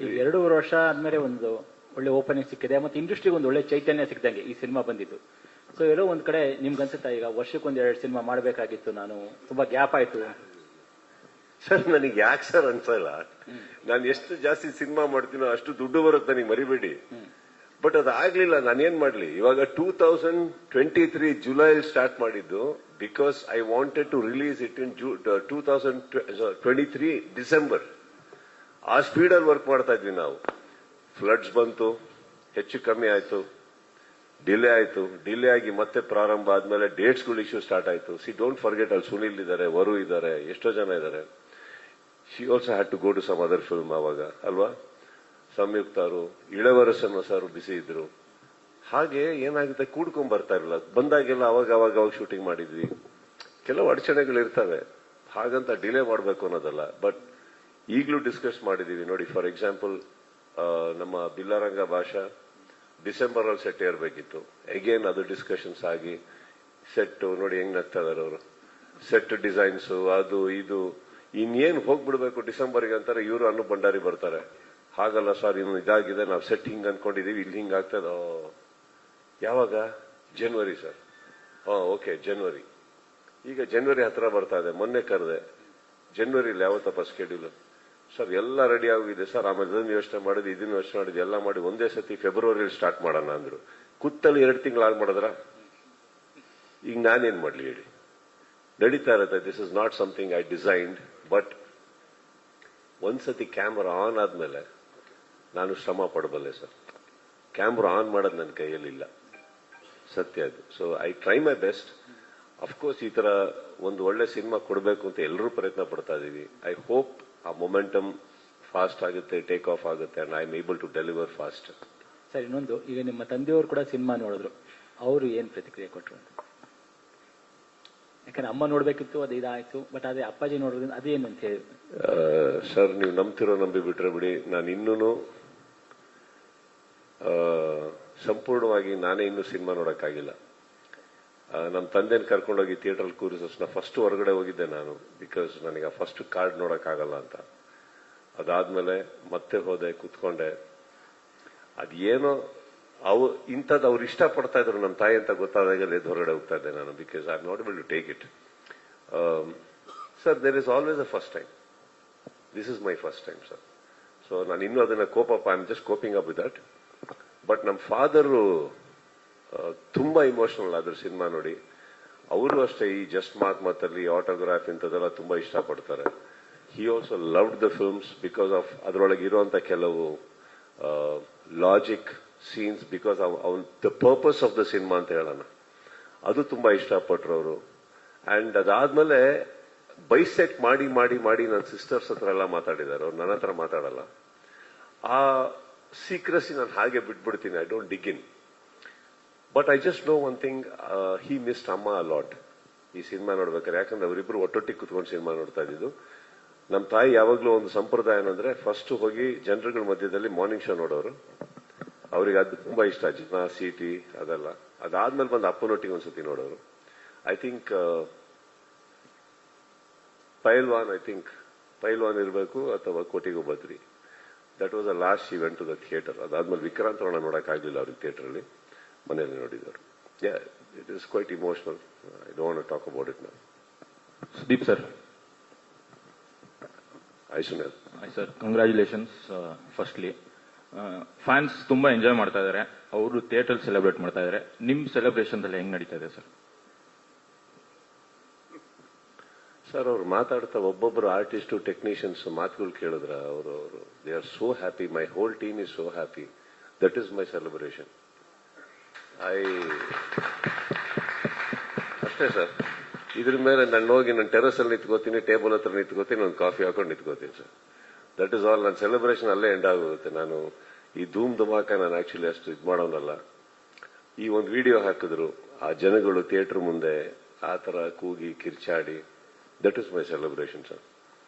ಈಗ 2.5 ವರ್ಷ ಆದ್ಮೇಲೆ ಒಂದು ಒಳ್ಳೆ ಓಪನಿಂಗ್ ಸಿಕ್ಕಿದೆ, ಮತ್ತೆ ಇಂಡಸ್ಟ್ರಿಗೆ ಒಂದು ಒಳ್ಳೆ ಚೈತನ್ಯ ಸಿಕ್ಕಿದಂಗೆ ಈ ಸಿನಿಮಾ ಬಂದಿದ್ದು. ಸೊ ಎಲ್ಲೋ ಒಂದ್ ಕಡೆ ನಿಮ್ಗೆ ಅನ್ಸುತ್ತಾ ಈಗ ವರ್ಷಕ್ಕೊಂದ್ 2 ಸಿನಿಮಾ ಮಾಡಬೇಕಾಗಿತ್ತು, ನಾನು ತುಂಬಾ ಗ್ಯಾಪ್ ಆಯ್ತು? ಸರ್ ನನಗೆ ಯಾಕೆ ಸರ್ ಅನ್ಸಲ್ಲ, ನಾನು ಎಷ್ಟು ಜಾಸ್ತಿ ಸಿನಿಮಾ ಮಾಡ್ತೀನೋ ಅಷ್ಟು ದುಡ್ಡು ಬರುತ್ತೆ, ನನಗೆ ಮರಿಬೇಡಿ. ಬಟ್ ಅದಾಗ್ಲಿಲ್ಲ, ನಾನೇನ್ ಮಾಡ್ಲಿ? ಇವಾಗ 2023 ಜುಲೈ ಸ್ಟಾರ್ಟ್ ಮಾಡಿದ್ದು because I wanted to release it in 2023 December. ಆ ಸ್ಪೀಡಲ್ಲಿ ವರ್ಕ್ ಮಾಡ್ತಾ ಇದ್ವಿ ನಾವು. ಫ್ಲಡ್ಸ್ ಬಂತು, ಹೆಚ್ಚು ಕಮ್ಮಿ ಆಯ್ತು, ಡಿಲೇ ಆಯ್ತು. ಡಿಲೇ ಆಗಿ ಮತ್ತೆ ಪ್ರಾರಂಭ ಆದ್ಮೇಲೆ ಡೇಟ್ಸ್ಗಳು ಇಶ್ಯೂ ಸ್ಟಾರ್ಟ್ ಆಯ್ತು. ಸಿ ಡೋಂಟ್ ಫರ್ಗೆಟ್, ಅಲ್ಲಿ ಸುನಿಲ್ ಇದ್ದಾರೆ, ವರು ಇದ್ದಾರೆ, ಎಷ್ಟೋ ಜನ ಇದ್ದಾರೆ. She also had to go to some other film ಅವಾಗ ಅಲ್ವಾ. ಸಂಯುಕ್ತರು, ಇಳವರಸನ್ನ ಸರ್ ಬಿಸಿ ಇದ್ರು. ಹಾಗೆ ಏನಾಗುತ್ತೆ, ಕೂಡ್ಕೊಂಡ್ ಬರ್ತಾ ಇರಲಿಲ್ಲ. ಬಂದಾಗೆಲ್ಲ ಅವಾಗ ಶೂಟಿಂಗ್ ಮಾಡಿದ್ವಿ. ಕೆಲವು ಅಡಚಣೆಗಳು ಇರ್ತವೆ, ಹಾಗಂತ ಡಿಲೇ ಮಾಡಬೇಕು ಅನ್ನೋದಲ್ಲ. ಬಟ್ ಈಗಲೂ ಡಿಸ್ಕಸ್ ಮಾಡಿದೀವಿ ನೋಡಿ. ಫಾರ್ ಎಕ್ಸಾಂಪಲ್, ನಮ್ಮ ಬಿಲ್ಲಾರಂಗ ಭಾಷಾ ಡಿಸೆಂಬರ್ ಅಲ್ಲಿ ಸೆಟ್ ಇರಬೇಕಿತ್ತು. ಅಗೇನ್ ಅದು ಡಿಸ್ಕಷನ್ಸ್ ಆಗಿ ಸೆಟ್ ನೋಡಿ ಹೆಂಗ್ ನಗ್ತಾ ಇದಾರೆ ಅವರು. ಸೆಟ್ ಡಿಸೈನ್ಸ್ ಅದು ಇದು ಇನ್ನೇನು ಹೋಗ್ಬಿಡ್ಬೇಕು ಡಿಸೆಂಬರ್ಗೆ ಅಂತಾರೆ. ಇವರು ಅನ್ನು ಭಂಡಾರಿ ಬರ್ತಾರೆ, ಹಾಗಲ್ಲ ಸರ್ ಇನ್ನು ಇದಾಗಿದೆ, ನಾವು ಸೆಟ್ ಹಿಂಗ್ ಅನ್ಕೊಂಡಿದೀವಿ, ಇಲ್ಲಿ ಹಿಂಗ್ ಆಗ್ತದ. ಯಾವಾಗ? ಜನವರಿ ಸರ್. ಓಕೆ ಜನವರಿ. ಈಗ ಜನವರಿ ಹತ್ರ ಬರ್ತಾ ಇದೆ. ಮೊನ್ನೆ ಕರೆದೆ, ಜನವರಿಲಿ ಯಾವತ್ತಪ್ಪ ಸ್ಕೆಡ್ಯೂಲ್? ಸರ್ ಎಲ್ಲ ರೆಡಿ ಆಗಿದೆ ಸರ್, ಆಮೇಲೆ ಇದನ್ನು ಯೋಚನೆ ಮಾಡಿದ್ವಿ, ಇದನ್ನು ಯೋಚನೆ ಮಾಡಿದ್ವಿ, ಎಲ್ಲ ಮಾಡಿ ಒಂದೇ ಸತಿ ಫೆಬ್ರವರಿಲಿ ಸ್ಟಾರ್ಟ್ ಮಾಡೋಣ ಅಂದ್ರು. ಕುತ್ತಲ್ಲಿ 2 ತಿಂಗಳು ಆಗಿ ಮಾಡಿದ್ರ? ಈಗ ನಾನೇನ್ ಮಾಡ್ಲಿ ಹೇಳಿ? ನಡೀತಾ ಇರುತ್ತೆ. This is not something I designed. But ಒಂದ್ಸತಿ ಕ್ಯಾಮ್ರಾ ಆನ್ ಆದ್ಮೇಲೆ ನಾನು ಶ್ರಮ ಪಡಬಲ್ಲೆ ಸರ್. ಕ್ಯಾಮ್ರಾ ಆನ್ ಮಾಡೋದು ನನ್ನ ಕೈಯಲ್ಲಿಲ್ಲ, ಸತ್ಯ ಅದು. So I try my best. Of course ಈ ತರ ಒಂದು ಒಳ್ಳೆ ಸಿನಿಮಾ ಕೊಡಬೇಕು ಅಂತ ಎಲ್ಲರೂ ಪ್ರಯತ್ನ ಪಡ್ತಾ ಇದೀವಿ. ಐ ಹೋಪ್ ಆ ಮೊಮೆಂಟಮ್ ಫಾಸ್ಟ್ ಆಗುತ್ತೆ, ಟೇಕ್ ಆಫ್ ಆಗುತ್ತೆ, and I am able to deliver fast. Sir ಇನ್ನೊಂದು, ಈಗ ನಿಮ್ಮ ತಂದೆಯವರು ಕೂಡ ಸಿನಿಮಾ ನೋಡಿದ್ರು, ಅವರು ಏನ್ ಪ್ರತಿಕ್ರಿಯೆ ಕೊಟ್ಟರು ಅಂತ? ಯಾಕಂದ್ರೆ ಅಮ್ಮ ನೋಡ್ಬೇಕಿತ್ತು, ಅದು ಇದಾಯ್ತು. ಬಟ್ ಅದೇ ಅಪ್ಪಾಜಿ ನೋಡೋದ್ರಿಂದ ಅದೇನು ಅಂತ ಹೇಳಿ ಸರ್, ನೀವು ನಂಬ್ತಿರೋ ನಂಬಿ ಬಿಟ್ರೆ ಬಿಡಿ, ನಾನು ಇನ್ನೂ ಸಂಪೂರ್ಣವಾಗಿ ನಾನೇ ಇನ್ನೂ ಸಿನಿಮಾ ನೋಡಕ್ಕಾಗಿಲ್ಲ. ನಮ್ಮ ತಂದೆನ ಕರ್ಕೊಂಡೋಗಿ ಥಿಯೇಟರ್ ಕೂರಿಸೋಣ ಫಸ್ಟ್ ಹೊರಗಡೆ ಹೋಗಿದ್ದೆ ನಾನು, ಬಿಕಾಸ್ ನನಗೆ ಫಸ್ಟ್ ಕಾರ್ಡ್ ನೋಡಕ್ಕಾಗಲ್ಲ ಅಂತ. ಅದಾದ್ಮೇಲೆ ಮತ್ತೆ ಹೋದೆ, ಕುತ್ಕೊಂಡೆ. ಅದೇನೋ ಇಂಥದ್ದು ಅವ್ರು ಇಷ್ಟಪಡ್ತಾ ಇದ್ರು ನಮ್ಮ ತಾಯಿ ಅಂತ ಗೊತ್ತಾದಾಗಲೇ ಹೊರಗಡೆ ಹೋಗ್ತಾ ಇದ್ದೆ ನಾನು, because I am not able to take it. Sir, there is always a first time. This is my first time sir. So ನಾನು ಇನ್ನೂ ಅದನ್ನ ಕೋಪಪ್ಪ, I am just coping up with that. But ನಮ್ಮ ಫಾದರು ತುಂಬಾ emotional ಆದ್ರು cinema ನೋಡಿ. ಅವರು ಅಷ್ಟೇ ಈ ಜಸ್ಟ್ ಮಾತಲ್ಲಿ ಆಟೋಗ್ರಾಫ್ ಇಂಥದ್ದೆಲ್ಲ ತುಂಬಾ ಇಷ್ಟಪಡ್ತಾರೆ. He also loved the films because of ಅದರೊಳಗೆ ಇರುವಂತ ಕೆಲವು logic scenes, because the purpose of the cinema ಅಂತ ಹೇಳೋಣ, ಅದು ತುಂಬಾ ಇಷ್ಟಪಟ್ರು ಅವರು. ಅಂಡ್ ಅದಾದ್ಮೇಲೆ ಬೈಸೆಕ್ಟ್ ಮಾಡಿ ಮಾಡಿ ಮಾಡಿ ನನ್ನ ಸಿಸ್ಟರ್ಸ್ ಹತ್ರ ಎಲ್ಲ ಮಾತಾಡಿದ್ದಾರೆ, ಅವ್ರು ನನ್ನ ಹತ್ರ ಮಾತಾಡಲ್ಲ. ಆ ಸೀಕ್ರೆಸಿ ನಾನು ಹಾಗೆ ಬಿಟ್ಬಿಡ್ತೀನಿ, I don't dig in. But I just know one thing, he missed ಅಮ್ಮ ಅ ಲಾಟ್ ಈ ಸಿನಿಮಾ ನೋಡ್ಬೇಕಾದ್ರೆ. ಯಾಕಂದ್ರೆ ಅವರಿಬ್ರು ಒಟ್ಟೊಟ್ಟಿಗೆ ಕುತ್ಕೊಂಡು ಸಿನಿಮಾ ನೋಡ್ತಾ ಇದ್ದಿದ್ದು. ನಮ್ಮ ತಾಯಿ ಯಾವಾಗ್ಲೂ ಒಂದು ಸಂಪ್ರದಾಯ ಏನಂದ್ರೆ, ಫಸ್ಟ್ ಹೋಗಿ ಜನರುಗಳ ಮಧ್ಯದಲ್ಲಿ ಮಾರ್ನಿಂಗ್ ಶೋ ನೋಡೋರು. ಅವ್ರಿಗೆ ಅದು ತುಂಬಾ ಇಷ್ಟ, ಜನ ಸಿಟಿ ಅದೆಲ್ಲ. ಅದಾದ್ಮೇಲೆ ಬಂದು ಅಪ್ಪನೊಟ್ಟಿಗೆ ಒಂದ್ಸತಿ ನೋಡೋರು. ಐ ಥಿಂಕ್ ಪೈಲ್ವಾನ್ ಇರಬೇಕು ಅಥವಾ ಕೋಟಿಗೂ ಬದ್ರಿ. That was the last she went to the theatre. ಅದಾದ್ಮೇಲೆ ವಿಕ್ರಾಂತ್ ರೋಣ ನೋಡಕ್ಕಾಗ್ಲಿಲ್ಲ ಅವ್ರಿಗೆ ಥಿಯೇಟರ್ ಅಲ್ಲಿ, ಮನೆಯಲ್ಲಿ ನೋಡಿದವರು. It is quite emotional. I don't want to talk about it now. Sudeep sir, ಆಯ್ತು ಸರ್, ಕಂಗ್ರ್ಯಾಚುಲೇಷನ್ಸ್ ಫಸ್ಟ್ಲಿ. ಫ್ಯಾನ್ಸ್ ತುಂಬಾ ಎಂಜಾಯ್ ಮಾಡ್ತಾ ಇದಾರೆ, ಅವರು ಥಿಯೇಟರ್ ಸೆಲೆಬ್ರೇಟ್ ಮಾಡ್ತಾ ಇದಾರೆ. ನಿಮ್ ಸೆಲೆಬ್ರೇಷನ್ ಅಲ್ಲಿ ಹೆಂಗ್ ನಡೀತಾ ಇದೆ ಸರ್? ಸರ್, ಅವ್ರು ಮಾತಾಡ್ತಾ ಒಬ್ಬೊಬ್ಬರು ಆರ್ಟಿಸ್ಟು ಟೆಕ್ನಿಷಿಯನ್ಸ್ ಮಾತುಗಳು ಕೇಳಿದ್ರ ಅವರು they are so happy. My whole team is so happy. That is my celebration. ಅಷ್ಟೇ ಸರ್. ಇದ್ರ ಮೇಲೆ ನಾನು ಹೋಗಿ ನನ್ನ ಟೆರಸ್ ಅಲ್ಲಿ ನಿಂತ್ಕೋತೀನಿ, ಟೇಬಲ್ ಹತ್ರ ನಿಂತ್ಕೋತೀನಿ, ಒಂದು ಕಾಫಿ ಹಾಕೊಂಡು ನಿಂತ್ಕೋತೀನಿ ಸರ್. That is all. ನನ್ನ ಸೆಲೆಬ್ರೇಷನ್ ಅಲ್ಲೇ ಎಂಡ್ ಆಗುತ್ತೆ. ನಾನು ಈ ಧೂಮ್ ಧಮಾಕ ನಾನು ಆಕ್ಚುಲಿ ಅಷ್ಟು ಇದು ಮಾಡೋನಲ್ಲ. ಈ ಒಂದು ವಿಡಿಯೋ ಹಾಕಿದ್ರು, ಆ ಜನಗಳು ಥಿಯೇಟರ್ ಮುಂದೆ ಆ ತರ ಕೂಗಿ ಕಿರ್ಚಾಡಿ, that is my celebration sir.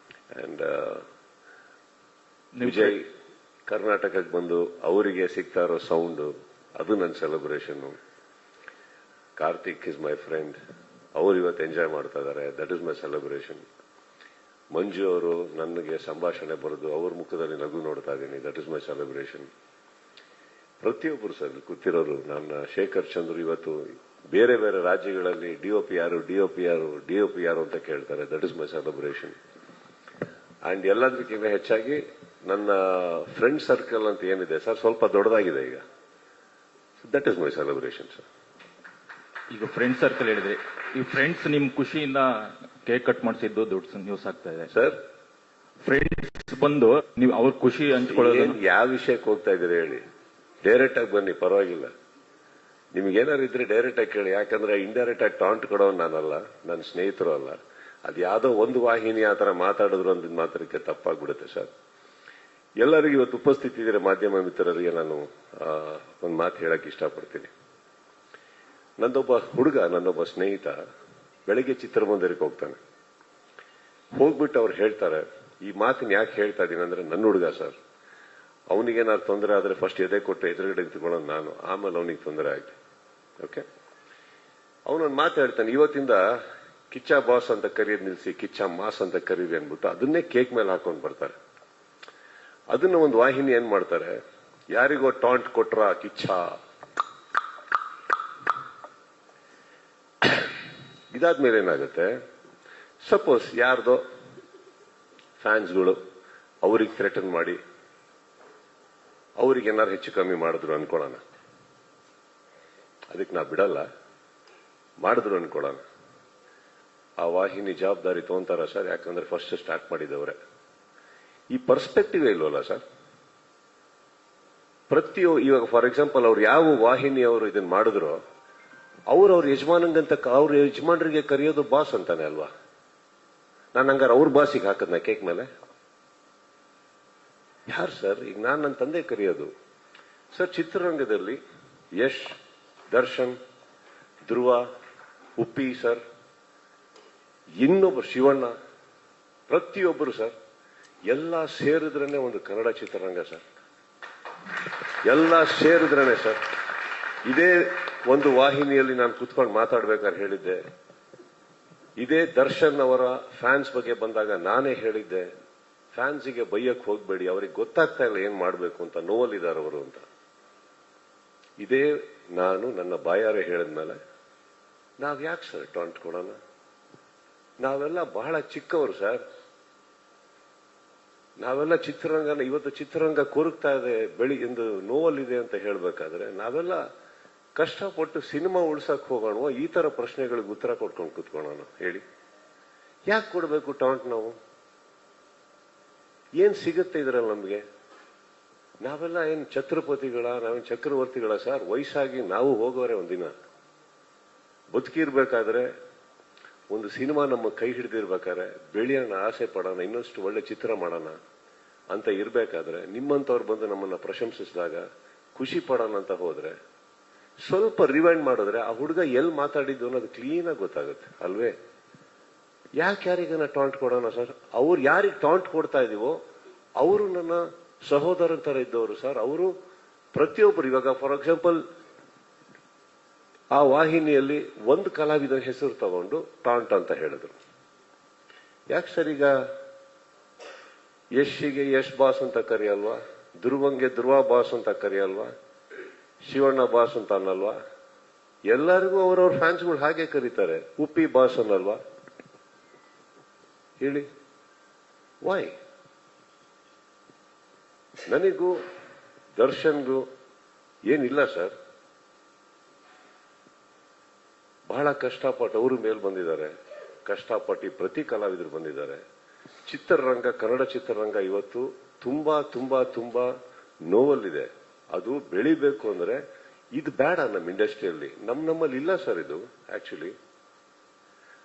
And Vijay ಕರ್ನಾಟಕಕ್ಕೆ ಬಂದು ಅವರಿಗೆ ಸಿಗ್ತಾ ಇರೋ ಸೌಂಡ್, ಅದು ನನ್ನ celebration. Karthik is my friend, ಅವರು ಇವತ್ತು ಎಂಜಾಯ್ ಮಾಡ್ತಾ ಇದ್ದಾರೆ, that is my celebration. Manju ಅವರು ನನಗೆ ಸಂಭಾಷಣೆ ಬರೆದು ಅವ್ರ ಮುಖದಲ್ಲಿ ನಗು ನೋಡ್ತಾ ಇದ್ದೀನಿ, ದಟ್ ಇಸ್ ಮೈ ಸೆಲೆಬ್ರೇಷನ್. ಪ್ರತಿಯೊಬ್ಬರು ಸರ್ ಕೂತಿರೋರು, ನನ್ನ ಶೇಖರ್ ಚಂದ್ರು ಇವತ್ತು ಬೇರೆ ಬೇರೆ ರಾಜ್ಯಗಳಲ್ಲಿ ಡಿಒಪಿ ಯಾರು ಅಂತ ಕೇಳ್ತಾರೆ, that is my celebration. And ಎಲ್ಲದಕ್ಕಿಂತ ಹೆಚ್ಚಾಗಿ ನನ್ನ ಫ್ರೆಂಡ್ ಸರ್ಕಲ್ ಅಂತ ಏನಿದೆ ಸರ್, ಸ್ವಲ್ಪ ದೊಡ್ಡದಾಗಿದೆ ಈಗ. That is my celebration sir. ಈಗ ಫ್ರೆಂಡ್ ಸರ್ಕಲ್ ಹೇಳಿದ್ರೆ, ಈ ಫ್ರೆಂಡ್ಸ್ ನಿಮ್ ಖುಷಿಯಿಂದ ಕೇಕ್ ಕಟ್ ಮಾಡಿಸಿದ್ದು ದೊಡ್ಡ ನ್ಯೂಸ್ ಆಗ್ತಾ ಇದೆ ಸರ್. ಫ್ರೆಂಡ್ಸ್ ಬಂದು ನೀವು ಅವ್ರ ಖುಷಿ ಹಂಚ್ಕೊಳ್ಳೋದು. ಯಾವ ವಿಷಯಕ್ಕೆ ಹೋಗ್ತಾ ಇದ್ದೀರಿ ಹೇಳಿ, ಡೈರೆಕ್ಟ್ ಆಗಿ ಬನ್ನಿ, ಪರವಾಗಿಲ್ಲ. ನಿಮ್ಗೇನಾದ್ರು ಇದ್ರೆ ಡೈರೆಕ್ಟ್ ಆಗಿ ಕೇಳಿ. ಯಾಕಂದ್ರೆ ಇಂಡೈರೆಕ್ಟ್ ಆಗಿ ಟಾಂಟ್ ಕೊಡೋನು ನಾನಲ್ಲ, ನನ್ನ ಸ್ನೇಹಿತರು ಅಲ್ಲ. ಅದು ಯಾವ್ದೋ ಒಂದು ವಾಹಿನಿ ಆ ತರ ಮಾತಾಡಿದ್ರು ಅಂದಿದ್ ಮಾತ್ರಕ್ಕೆ ತಪ್ಪಾಗ್ಬಿಡುತ್ತೆ ಸರ್. ಎಲ್ಲರಿಗೂ ಇವತ್ತು ಉಪಸ್ಥಿತಿ ಇದ್ರೆ ಮಾಧ್ಯಮ ಮಿತ್ರರಿಗೆ ನಾನು ಒಂದು ಮಾತು ಹೇಳಕ್ ಇಷ್ಟಪಡ್ತೀನಿ. ನನ್ನೊಬ್ಬ ಸ್ನೇಹಿತ ಬೆಳಗ್ಗೆ ಚಿತ್ರಮಂದಿರಕ್ಕೆ ಹೋಗ್ತಾನೆ. ಹೋಗ್ಬಿಟ್ಟು ಅವ್ರು ಹೇಳ್ತಾರೆ, ಈ ಮಾತಿನ ಯಾಕೆ ಹೇಳ್ತಾ ಇದ್ದೀನಿ ಅಂದ್ರೆ, ನನ್ನ ಹುಡುಗ ಸರ್, ಅವನಿಗೇನಾದ್ರು ತೊಂದರೆ ಆದ್ರೆ ಫಸ್ಟ್ ಎದೆ ಕೊಟ್ಟು ಎದುರುಗಡೆ ನಿಂತ್ಕೊಳ್ಳೋದು ನಾನು, ಆಮೇಲೆ ಅವನಿಗೆ ತೊಂದರೆ ಆಗಿದೆ. ಓಕೆ, ಅವನೊಂದು ಮಾತು ಹೇಳ್ತಾನೆ, ಇವತ್ತಿಂದ ಕಿಚ್ಚ ಬಾಸ್ ಅಂತ ಕರೆಯೋದು ನಿಲ್ಸಿ, ಕಿಚ್ಚ ಮಾಸ್ ಅಂತ ಕರೀರಿ ಅಂದ್ಬಿಟ್ಟು ಅದನ್ನೇ ಕೇಕ್ ಮೇಲೆ ಹಾಕೊಂಡು ಬರ್ತಾರೆ. ಅದನ್ನ ಒಂದು ವಾಹಿನಿ ಏನ್ ಮಾಡ್ತಾರೆ, ಯಾರಿಗೋ ಟಾಂಟ್ ಕೊಟ್ರ ಕಿಚ್ಚ, ಇದಾದ್ಮೇಲೆ ಏನಾಗುತ್ತೆ, ಸಪೋಸ್ ಯಾರ್ದೋ ಫ್ಯಾನ್ಸ್ಗಳು ಅವ್ರಿಗೆ ಥ್ರೆಟನ್ ಮಾಡಿ ಅವ್ರಿಗೆ ಏನಾರು ಹೆಚ್ಚು ಕಮ್ಮಿ ಮಾಡಿದ್ರು ಅನ್ಕೊಳ್ಳೋಣ, ಅದಕ್ಕೆ ನಾ ಬಿಡಲ್ಲ, ಮಾಡಿದ್ರು ಅನ್ಕೊಳ್ಳೋಣ, ಆ ವಾಹಿನಿ ಜವಾಬ್ದಾರಿ ತಗೊಂತಾರ ಸರ್? ಯಾಕಂದ್ರೆ ಫಸ್ಟ್ ಸ್ಟಾರ್ಟ್ ಮಾಡಿದವ್ರೆ. ಈ ಪರ್ಸ್ಪೆಕ್ಟಿವ್ ಇಲ್ವಲ್ಲ ಸರ್. ಇವಾಗ ಫಾರ್ ಎಕ್ಸಾಂಪಲ್ ಅವ್ರು ಯಾವ ವಾಹಿನಿ ಅವರು ಇದನ್ನ ಮಾಡಿದ್ರು, ಅವ್ರ ಯಜಮಾನಂಗಂತ ಅವ್ರ ಯಜಮಾನರಿಗೆ ಕರೆಯೋದು ಬಾಸ್ ಅಂತಾನೆ ಅಲ್ವಾ? ನಾನು ಹಂಗಾರೆ ಅವ್ರ ಬಾಸಿಗೆ ಹಾಕದ್ನ ಕೇಕ್ ಮೇಲೆ? ಯಾರು ಸರ್? ಈಗ ನಾನು ನನ್ನ ತಂದೆ ಕರೆಯೋದು ಸರ್. ಚಿತ್ರರಂಗದಲ್ಲಿ ಯಶ್, ದರ್ಶನ್, ಧ್ರುವ, ಉಪ್ಪಿ ಸರ್, ಇನ್ನೊಬ್ಬರು ಶಿವಣ್ಣ, ಪ್ರತಿಯೊಬ್ಬರು ಸರ್, ಎಲ್ಲ ಸೇರಿದ್ರೇನೆ ಒಂದು ಕನ್ನಡ ಚಿತ್ರರಂಗ ಸರ್. ಎಲ್ಲ ಸೇರಿದ್ರೇನೆ ಸರ್. ಇದೇ ಒಂದು ವಾಹಿನಿಯಲ್ಲಿ ನಾನು ಕುತ್ಕೊಂಡು ಮಾತಾಡ್ಬೇಕಾದ್ರೆ ಹೇಳಿದ್ದೆ, ಇದೇ ದರ್ಶನ್ ಅವರ ಫ್ಯಾನ್ಸ್ ಬಗ್ಗೆ ಬಂದಾಗ ನಾನೇ ಹೇಳಿದ್ದೆ, ಫ್ಯಾನ್ಸಿಗೆ ಬೈಯಕ್ ಹೋಗ್ಬೇಡಿ, ಅವ್ರಿಗೆ ಗೊತ್ತಾಗ್ತಾ ಇಲ್ಲ ಏನ್ ಮಾಡ್ಬೇಕು ಅಂತ, ನೋವಲ್ಲಿದ್ದಾರೆ ಅವರು ಅಂತ. ಇದೇ ನಾನು ನನ್ನ ಬಾಯಾರೆ ಹೇಳಿದ್ಮೇಲೆ ನಾವ್ ಯಾಕೆ ಸರ್ ಟಾಂಟ್ ಕೊಡೋಣ? ನಾವೆಲ್ಲ ಬಹಳ ಚಿಕ್ಕವರು ಸರ್. ನಾವೆಲ್ಲ ಚಿತ್ರರಂಗನ ಇವತ್ತು ಚಿತ್ರರಂಗ ಕೊರಗ್ತಾ ಇದೆ, ಎಂದು ನೋವಲ್ಲಿದೆ ಅಂತ ಹೇಳ್ಬೇಕಾದ್ರೆ ನಾವೆಲ್ಲ ಕಷ್ಟಪಟ್ಟು ಸಿನಿಮಾ ಉಳ್ಸಕ್ ಹೋಗೋಣ, ಈ ತರ ಪ್ರಶ್ನೆಗಳಿಗೆ ಉತ್ತರ ಕೊಟ್ಕೊಂಡು ಕುತ್ಕೊಳ್ಳೋಣ ಹೇಳಿ? ಯಾಕೆ ಕೊಡ್ಬೇಕು ಟಾಂಟ್? ನಾವು ಏನ್ ಸಿಗುತ್ತೆ ಇದ್ರಲ್ಲಿ ನಮ್ಗೆ? ನಾವೆಲ್ಲ ಏನ್ ಛತ್ರಪತಿಗಳ, ನಾವೇನ್ ಚಕ್ರವರ್ತಿಗಳ ಸರ್? ವಯಸ್ಸಾಗಿ ನಾವು ಹೋಗೋರೆ ಒಂದಿನ. ಬದುಕಿರ್ಬೇಕಾದ್ರೆ ಒಂದು ಸಿನಿಮಾ ನಮ್ಮ ಕೈ ಹಿಡಿದಿರ್ಬೇಕಾದ್ರೆ ಬೆಳೆಯೋಣ, ಆಸೆ ಪಡೋಣ, ಇನ್ನಷ್ಟು ಒಳ್ಳೆ ಚಿತ್ರ ಮಾಡೋಣ ಅಂತ ಇರ್ಬೇಕಾದ್ರೆ ನಿಮ್ಮಂತವ್ರು ಬಂದು ನಮ್ಮನ್ನ ಪ್ರಶಂಸಿಸಿದಾಗ ಖುಷಿ ಪಡೋಣ ಅಂತ ಹೋದ್ರೆ, ಸ್ವಲ್ಪ ರಿವೈಂಡ್ ಮಾಡಿದ್ರೆ ಆ ಹುಡುಗ ಎಲ್ಲಿ ಮಾತಾಡಿದ್ದು ಅನ್ನೋದು ಕ್ಲೀನ್ ಆಗಿ ಗೊತ್ತಾಗುತ್ತೆ ಅಲ್ವೇ? ಯಾರಿಗನ ಟಾಂಟ್ ಕೊಡೋಣ ಸರ್? ಅವ್ರು ಯಾರಿಗೆ ಟಾಂಟ್ ಕೊಡ್ತಾ ಇದೀವೋ ಅವರು ನನ್ನ ಸಹೋದರನ ತರ ಇದ್ದವರು ಸರ್. ಅವರು ಪ್ರತಿಯೊಬ್ಬರು, ಇವಾಗ ಫಾರ್ ಎಕ್ಸಾಂಪಲ್ ಆ ವಾಹಿನಿಯಲ್ಲಿ ಒಂದು ಕಲಾವಿದನ ಹೆಸರು ತಗೊಂಡು ಟಾಂಟ್ ಅಂತ ಹೇಳಿದ್ರು. ಯಾಕೆ ಸರ್ ಈಗ ಯಶ್ಗೆ ಯಶ್ ಬಾಸ್ ಅಂತ ಕರೆಯಲ್ವಾ? ಧ್ರುವಂಗೆ ಧ್ರುವ ಬಾಸ್ ಅಂತ ಕರೆಯಲ್ವಾ? ಶಿವಣ್ಣ ಬಾಸ್ ಅಂತ ಅನ್ನಲ್ವಾ? ಎಲ್ಲರಿಗೂ ಅವರವ್ರ ಫ್ಯಾನ್ಸ್ಗಳು ಹಾಗೆ ಕರೀತಾರೆ. ಉಪ್ಪಿ ಬಾಸ್ ಅನ್ನಲ್ವಾ? ಹೇಳಿ, ವೈ? ನನಗೂ ದರ್ಶನ್ಗೂ ಏನಿಲ್ಲ ಸರ್. ಬಹಳ ಕಷ್ಟಪಟ್ಟು ಅವರು ಮೇಲ್ ಬಂದಿದ್ದಾರೆ, ಕಷ್ಟಪಟ್ಟು ಪ್ರತಿ ಕಲಾವಿದರು ಬಂದಿದ್ದಾರೆ. ಚಿತ್ರರಂಗ, ಕನ್ನಡ ಚಿತ್ರರಂಗ ಇವತ್ತು ತುಂಬಾ ತುಂಬಾ ತುಂಬಾ ನೋವಲ್ಲಿದೆ. ಅದು ಬೆಳಿಬೇಕು ಅಂದ್ರೆ ಇದು ಬೇಡ ನಮ್ಮ ಇಂಡಸ್ಟ್ರಿಯಲ್ಲಿ. ನಮ್ಮಲ್ಲಿ ಇಲ್ಲ ಸರ್ ಇದು. ಆಕ್ಚುಲಿ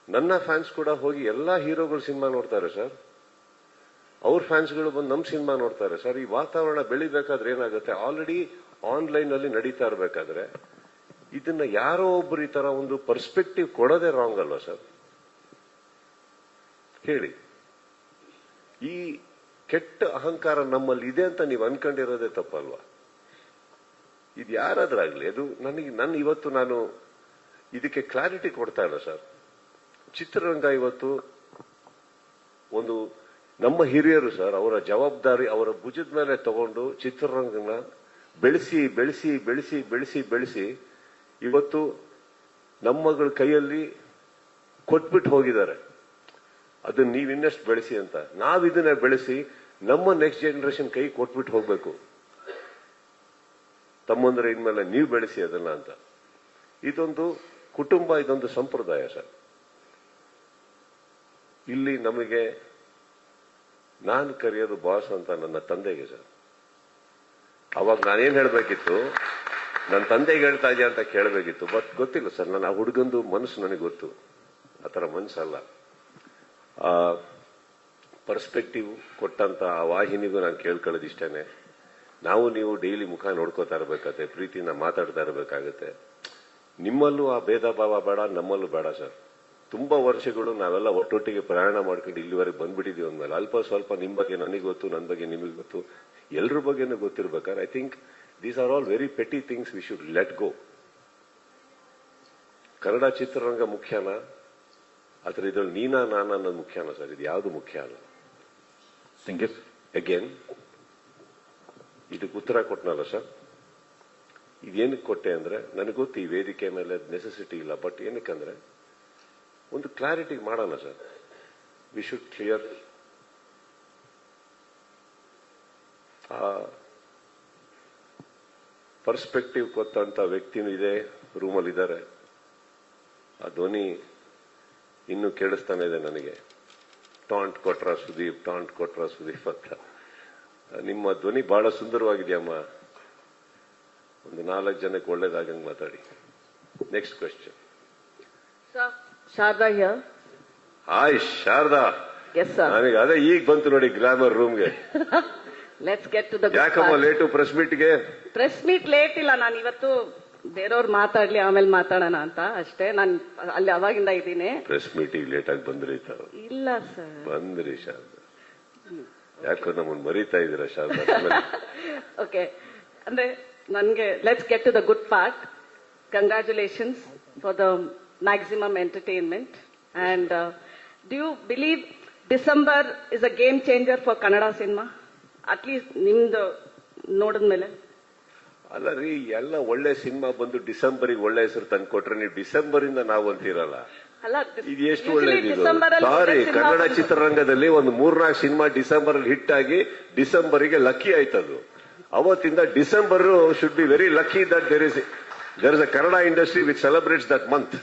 ನನ್ನ ಫ್ಯಾನ್ಸ್ ಕೂಡ ಹೋಗಿ ಎಲ್ಲಾ ಹೀರೋಗಳು ಸಿನಿಮಾ ನೋಡ್ತಾರೆ ಸರ್. ಅವ್ರ ಫ್ಯಾನ್ಸ್ಗಳು ಬಂದು ನಮ್ಮ ಸಿನಿಮಾ ನೋಡ್ತಾರೆ ಸರ್. ಈ ವಾತಾವರಣ ಬೆಳಿಬೇಕಾದ್ರೆ ಏನಾಗುತ್ತೆ, ಆಲ್ರೆಡಿ ಆನ್ಲೈನ್ ಅಲ್ಲಿ ನಡೀತಾ ಇರಬೇಕಾದ್ರೆ ಇದನ್ನ ಯಾರೋ ಒಬ್ರು ಈ ತರ ಒಂದು ಪರ್ಸ್ಪೆಕ್ಟಿವ್ ಕೊಡೋದೇ ರಾಂಗ್ ಅಲ್ವಾ ಸರ್? ಹೇಳಿ. ಈ ಕೆಟ್ಟ ಅಹಂಕಾರ ನಮ್ಮಲ್ಲಿ ಇದೆ ಅಂತ ನೀವು ಅನ್ಕೊಂಡಿರೋದೇ ತಪ್ಪಲ್ವಾ? ಇದು ಯಾರಾದ್ರಾಗ್ಲಿ, ಅದು ಇವತ್ತು ನಾನು ಇದಕ್ಕೆ ಕ್ಲಾರಿಟಿ ಕೊಡ್ತಾ ಇಲ್ಲ ಸರ್. ಚಿತ್ರರಂಗ ಇವತ್ತು ಒಂದು ನಮ್ಮ ಹಿರಿಯರು ಸರ್ ಅವರ ಜವಾಬ್ದಾರಿ ಅವರ ಭುಜದ ಮೇಲೆ ತಗೊಂಡು ಚಿತ್ರರಂಗನ ಬೆಳೆಸಿ ಬೆಳೆಸಿ ಬೆಳೆಸಿ ಬೆಳೆಸಿ ಬೆಳೆಸಿ ಇವತ್ತು ನಮ್ಮಗಳ ಕೈಯಲ್ಲಿ ಕೊಟ್ಬಿಟ್ಟು ಹೋಗಿದ್ದಾರೆ. ಅದನ್ನ ನೀವು ಇನ್ನಷ್ಟು ಬೆಳೆಸಿ ಅಂತ. ನಾವಿದನ್ನ ಬೆಳೆಸಿ ನಮ್ಮ ನೆಕ್ಸ್ಟ್ ಜನರೇಷನ್ ಕೈ ಕೊಟ್ಬಿಟ್ಟು ಹೋಗ್ಬೇಕು. ತಮ್ಮಂದ್ರೆ ಇನ್ಮೇಲೆ ನೀವು ಬೆಳೆಸಿ ಅದನ್ನ ಅಂತ. ಇದೊಂದು ಕುಟುಂಬ, ಇದೊಂದು ಸಂಪ್ರದಾಯ ಸರ್. ಇಲ್ಲಿ ನಮಗೆ ನಾನು ಕರೆಯೋದು ಬಾಸ್ ಅಂತ ನನ್ನ ತಂದೆಗೆ ಸರ್. ಅವಾಗ ನಾನೇನ್ ಹೇಳ್ಬೇಕಿತ್ತು, ನನ್ನ ತಂದೆಗೆ ಹೇಳ್ತಾ ಇದೆಯಾ ಅಂತ ಕೇಳಬೇಕಿತ್ತು. ಬಟ್ ಗೊತ್ತಿಲ್ಲ ಸರ್, ನನ್ನ ಆ ಹುಡುಗಂದು ಮನಸ್ಸು ನನಗೆ ಗೊತ್ತು. ಆತರ ಮನಸ್ಸಲ್ಲ. ಆ ಪರ್ಸ್ಪೆಕ್ಟಿವ್ ಕೊಟ್ಟಂತ ಆ ವಾಹಿನಿಗೂ ನಾನು ಕೇಳ್ಕೊಳ್ಳೋದು ಇಷ್ಟೇನೆ. ನಾವು ನೀವು ಡೈಲಿ ಮುಖ ನೋಡ್ಕೋತಾ ಇರ್ಬೇಕಾಗತ್ತೆ, ಪ್ರೀತಿನ ಮಾತಾಡ್ತಾ ಇರ್ಬೇಕಾಗತ್ತೆ. ನಿಮ್ಮಲ್ಲೂ ಆ ಭೇದ ಭಾವ ಬೇಡ, ನಮ್ಮಲ್ಲೂ ಬೇಡ ಸರ್. ತುಂಬಾ ವರ್ಷಗಳು ನಾವೆಲ್ಲ ಒಟ್ಟೊಟ್ಟಿಗೆ ಪ್ರಯಾಣ ಮಾಡ್ಕೊಂಡು ಇಲ್ಲಿವರೆಗೆ ಬಂದ್ಬಿಟ್ಟಿದೀವಿ ಅಂದ್ಮೇಲೆ ಅಲ್ಪ ಸ್ವಲ್ಪ ನಿಮ್ ಬಗ್ಗೆ ನನಗೆ ಗೊತ್ತು, ನನ್ನ ಬಗ್ಗೆ ನಿಮಗೆ ಗೊತ್ತು, ಎಲ್ರ ಬಗ್ಗೆನೂ ಗೊತ್ತಿರ್ಬೇಕಾದ್ರೆ I think these are all very petty things we should let go. Kannada ಚಿತ್ರರಂಗ ಮುಖ್ಯನಾ ಅಥವಾ ಇದ್ರಲ್ಲಿ ನೀನಾ ನಾನಾ ಅನ್ನೋದು ಮುಖ್ಯನಾ ಸರ್? ಇದು ಯಾವುದು ಮುಖ್ಯ ಅಲ್ಲ. ಅಗೇನ್ ಇದಕ್ಕೆ ಉತ್ತರ ಕೊಟ್ಟನಲ್ಲ ಸರ್. ಇದೇನಕ್ಕೆ ಕೊಟ್ಟೆ ಅಂದ್ರೆ ನನಗೆ ಗೊತ್ತು ಈ ವೇದಿಕೆ ಮೇಲೆ ನೆಸೆಸಿಟಿ ಇಲ್ಲ. ಬಟ್ ಏನಕ್ಕಂದ್ರೆ ಒಂದು ಕ್ಲಾರಿಟಿ ಮಾಡೋಣ sir. We should clear. Perspective ಕೊಟ್ಟಂತ ವ್ಯಕ್ತಿನೂ ಇದೆ, ರೂಮಲ್ಲಿ ಇದ್ದಾರೆ. ಆ ಧ್ವನಿ ಇನ್ನೂ ಕೇಳಿಸ್ತಾನೆ ಇದೆ ನನಗೆ. ಟಾಂಟ್ ಕೊಟ್ರ ಸುದೀಪ್, ಟಾಂಟ್ ಕೊಟ್ರ ಸುದೀಪ್ ಅಂತ. ನಿಮ್ಮ ಧ್ವನಿ ಬಹಳ ಸುಂದರವಾಗಿದೆಯಮ್ಮ. ಒಂದು 4 ಜನಕ್ಕೆ ಒಳ್ಳೇದಾಗಂಗ್ ಮಾತಾಡಿ. Next question. Sharada here. Hi Sharada. Yes sir. ನನಗೆ ಅದೇ ಈಗ ಬಂತು ನೋಡಿ ಗ್ಲಾಮರ್ ರೂಮ್ಗೆ. Let's get to the. ಯಾಕಮ್ಮ ಲೇಟು ಪ್ರೆಸ್ ಮೀಟ್ಗೆ? ಪ್ರೆಸ್ ಮೀಟ್ ಲೇಟ್ ಇಲ್ಲ, ನಾನು ಇವತ್ತು ಬೇರೆಯವ್ರು ಮಾತಾಡ್ಲಿ ಆಮೇಲೆ ಮಾತಾಡೋಣ ಅಂತ ಅಷ್ಟೇ. ನಾನು ಅಲ್ಲಿ ಅವಾಗಿಂದ ಇದ್ದೀನಿ. ಪ್ರೆಸ್ ಮೀಟಿಗೆ ಲೇಟ್ ಆಗಿ ಬಂದ್ರಿ? ಇಲ್ಲ ಸರ್, ಬಂದ್ರಿ ಶಾರದಾ. ಯಾಕೋ ನಮ್ಮನ್ನು ಮರೀತಾ ಇದ್ದೀರಾ ಶಾರದಾ? ಓಕೆ, ಅಂದ್ರೆ ನನ್ಗೆ let's get to the good part. Congratulations for the maximum entertainment. And do you believe December is a game changer for Kannada cinema? At least ನಿಮ್ದು ನೋಡಿದ್ಮೇಲೆ. ಅಲ್ಲ ರೀ, ಎಲ್ಲ ಒಳ್ಳೆ ಸಿನಿಮಾ ಬಂದು ಡಿಸೆಂಬರಿಗೆ ಒಳ್ಳೆ ಹೆಸರು ತಂದು ಕೊಟ್ರೆ ನೀವು ಡಿಸೆಂಬರ್ ಇಂದ ನಾವು ಅಂತೀರಲ್ಲ. ಇದು ಎಷ್ಟು ಒಳ್ಳೇದು. ಸಾರಿ, ಕನ್ನಡ ಚಿತ್ರರಂಗದಲ್ಲಿ ಒಂದು 3-4 ಸಿನಿಮಾ ಡಿಸೆಂಬರ್ ಅಲ್ಲಿ ಹಿಟ್ ಆಗಿ ಡಿಸೆಂಬರಿಗೆ ಲಕ್ಕಿ ಆಯ್ತದು. ಅವತ್ತಿಂದ December should be very lucky that there is a Kannada industry which celebrates that month.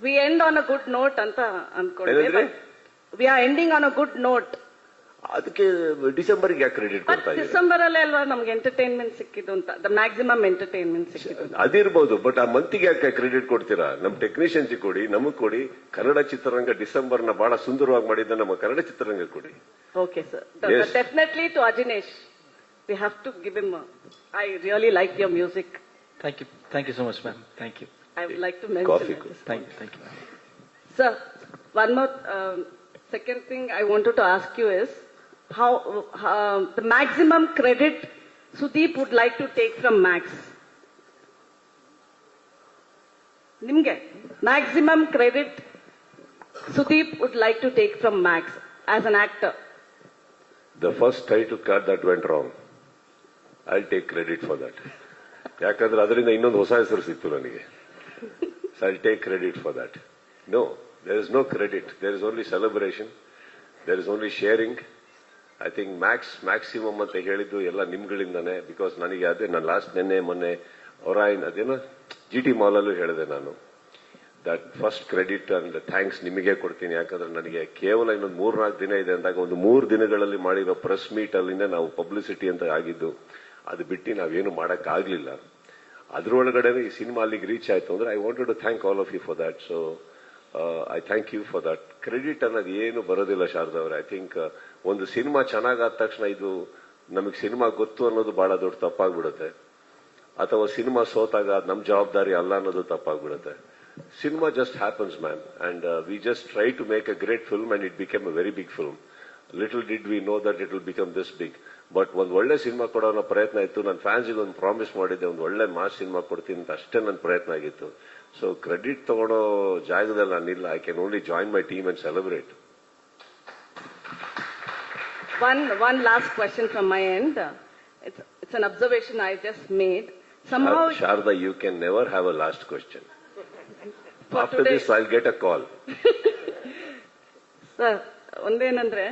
We end on a good note ಅಂತ ಅನ್ಕೊಂಡ್ವಿ. We are ending on a good note. ಅದಕ್ಕೆ ಡಿಸೆಂಬರ್ಗೆ ಯಾಕೆ credit ಕೊಡ್ತಾ ಇದ್ದೀರಾ? ಡಿಸೆಂಬರ್ ಅಲ್ಲೇ ಅಲ್ವಾ ನಮ್ಗೆ ಎಂಟರ್ಟೈನ್ಮೆಂಟ್ ಸಿಕ್ಕಿದ್ದು ಅಂತ, ದ ಮ್ಯಾಕ್ಸಿಮಮ್ ಎಂಟರ್ಟೈನ್ಮೆಂಟ್ ಸಿಕ್ಕಿದ್ದು. ಅದಿರ್ಬೋದು, ಬಟ್ ಆ ಮಂತಿಗೆ ಯಾಕೆ ಕ್ರೆಡಿಟ್ ಕೊಡ್ತೀರಾ? ನಮ್ ಟೆಕ್ನಿಷಿಯನ್ಸ್ ಕೊಡಿ, ನಮಗ್ ಕೊಡಿ. ಕನ್ನಡ ಚಿತ್ರರಂಗ ಡಿಸೆಂಬರ್ ನ ಬಹಳ ಸುಂದರವಾಗಿ ಮಾಡಿದ್ದ ನಮ್ಮ ಕನ್ನಡ ಚಿತ್ರರಂಗ ಕೊಡಿ. Okay sir, definitely to Ajaneesh. We have to give him. I really like your music. Thank you so much, ma'am. Thank you. I would like to mention it. Thank you. Sir, one more second thing I wanted to ask you is how the maximum credit Sudeep would like to take from Max. Nimge maximum credit Sudeep would like to take from Max as an actor. The first title card that went wrong, I'll take credit for that. ಯಾಕಂದ್ರೆ ಅದರಿಂದ ಇನ್ನೊಂದು ಹೊಸ ಹೆಸರು ಸಿಕ್ತು ನನಗೆ. So I'll take credit for that. No, there is no credit. There is only celebration. There is only sharing. I think maximum ಅಂತ ಹೇಳಿದ್ದು ಎಲ್ಲ ನಿಮ್ಗಳಿಂದಾನೆ. ಬಿಕಾಸ್ ನನಗೆ ಅದೇ ನಾನು ಲಾಸ್ಟ್ ಮೊನ್ನೆ ಒರಾಯಿನ್ ಅದೇನೋ GT ಮಾಲಲ್ಲೂ ಹೇಳಿದೆ ನಾನು, that first credit and thanks ನಿಮಗೆ ಕೊಡ್ತೀನಿ. ಯಾಕಂದ್ರೆ ನನಗೆ ಕೇವಲ ಇನ್ನೊಂದು 3-4 ದಿನ ಇದೆ ಅಂದಾಗ ಒಂದು 3 ದಿನಗಳಲ್ಲಿ ಮಾಡಿರೋ ಪ್ರೆಸ್ ಮೀಟ್ ಅಲ್ಲಿಂದ ನಾವು ಪಬ್ಲಿಸಿಟಿ ಅಂತ ಆಗಿದ್ದು, ಅದು ಬಿಟ್ಟು ನಾವೇನು ಮಾಡಕ್ ಆಗ್ಲಿಲ್ಲ. ಅದ್ರೊಳಗಡೆ ಈ ಸಿನಿಮಾ ಅಲ್ಲಿಗೆ ರೀಚ್ ಆಯ್ತು ಅಂದ್ರೆ I wanted to thank all of you for that. So I thank you for that. Credit ಅನ್ನೋದು ಏನು ಬರೋದಿಲ್ಲ ಶಾರದಾ ಅವರೇ. ಐ ಥಿಂಕ್ ಒಂದು ಸಿನಿಮಾ ಚೆನ್ನಾಗಾದ ತಕ್ಷಣ ಇದು ನಮಗೆ ಸಿನಿಮಾ ಗೊತ್ತು ಅನ್ನೋದು ಬಹಳ ದೊಡ್ಡ ತಪ್ಪಾಗ್ಬಿಡುತ್ತೆ, ಅಥವಾ ಸಿನಿಮಾ ಸೋತಾಗ ನಮ್ ಜವಾಬ್ದಾರಿ ಅಲ್ಲ ಅನ್ನೋದು ತಪ್ಪಾಗ್ಬಿಡುತ್ತೆ. Cinema just happens, man, and we just try to make a great film, and it became a very big film. Little did we know that it will become this big. But ಒಂದು ಒಳ್ಳೆ cinema ಕೊಡೋ ಪ್ರಯತ್ನ ಇತ್ತು. ನನ್ನ ಫ್ಯಾನ್ಸಿಗೆ ಒಂದು promise ಮಾಡಿದ್ದೆ, ಒಂದು ಒಳ್ಳೆ ಮಾಸ್ ಸಿನಿಮಾ ಕೊಡ್ತೀನಿ ಅಂತ, ಅಷ್ಟೇ ನನ್ನ ಪ್ರಯತ್ನ ಆಗಿತ್ತು. ಸೊ ಕ್ರೆಡಿಟ್ ತಗೊಳ್ಳೋ ಜಾಗದಲ್ಲಿ ನಾನಿಲ್ಲ. I can only join my team and celebrate. One last question from my end. It's an observation I just made. Somehow, Sharda, you can never have a last question. After today, this, I'll get a call. Sir, ಒಂದೇನಂದ್ರೆ,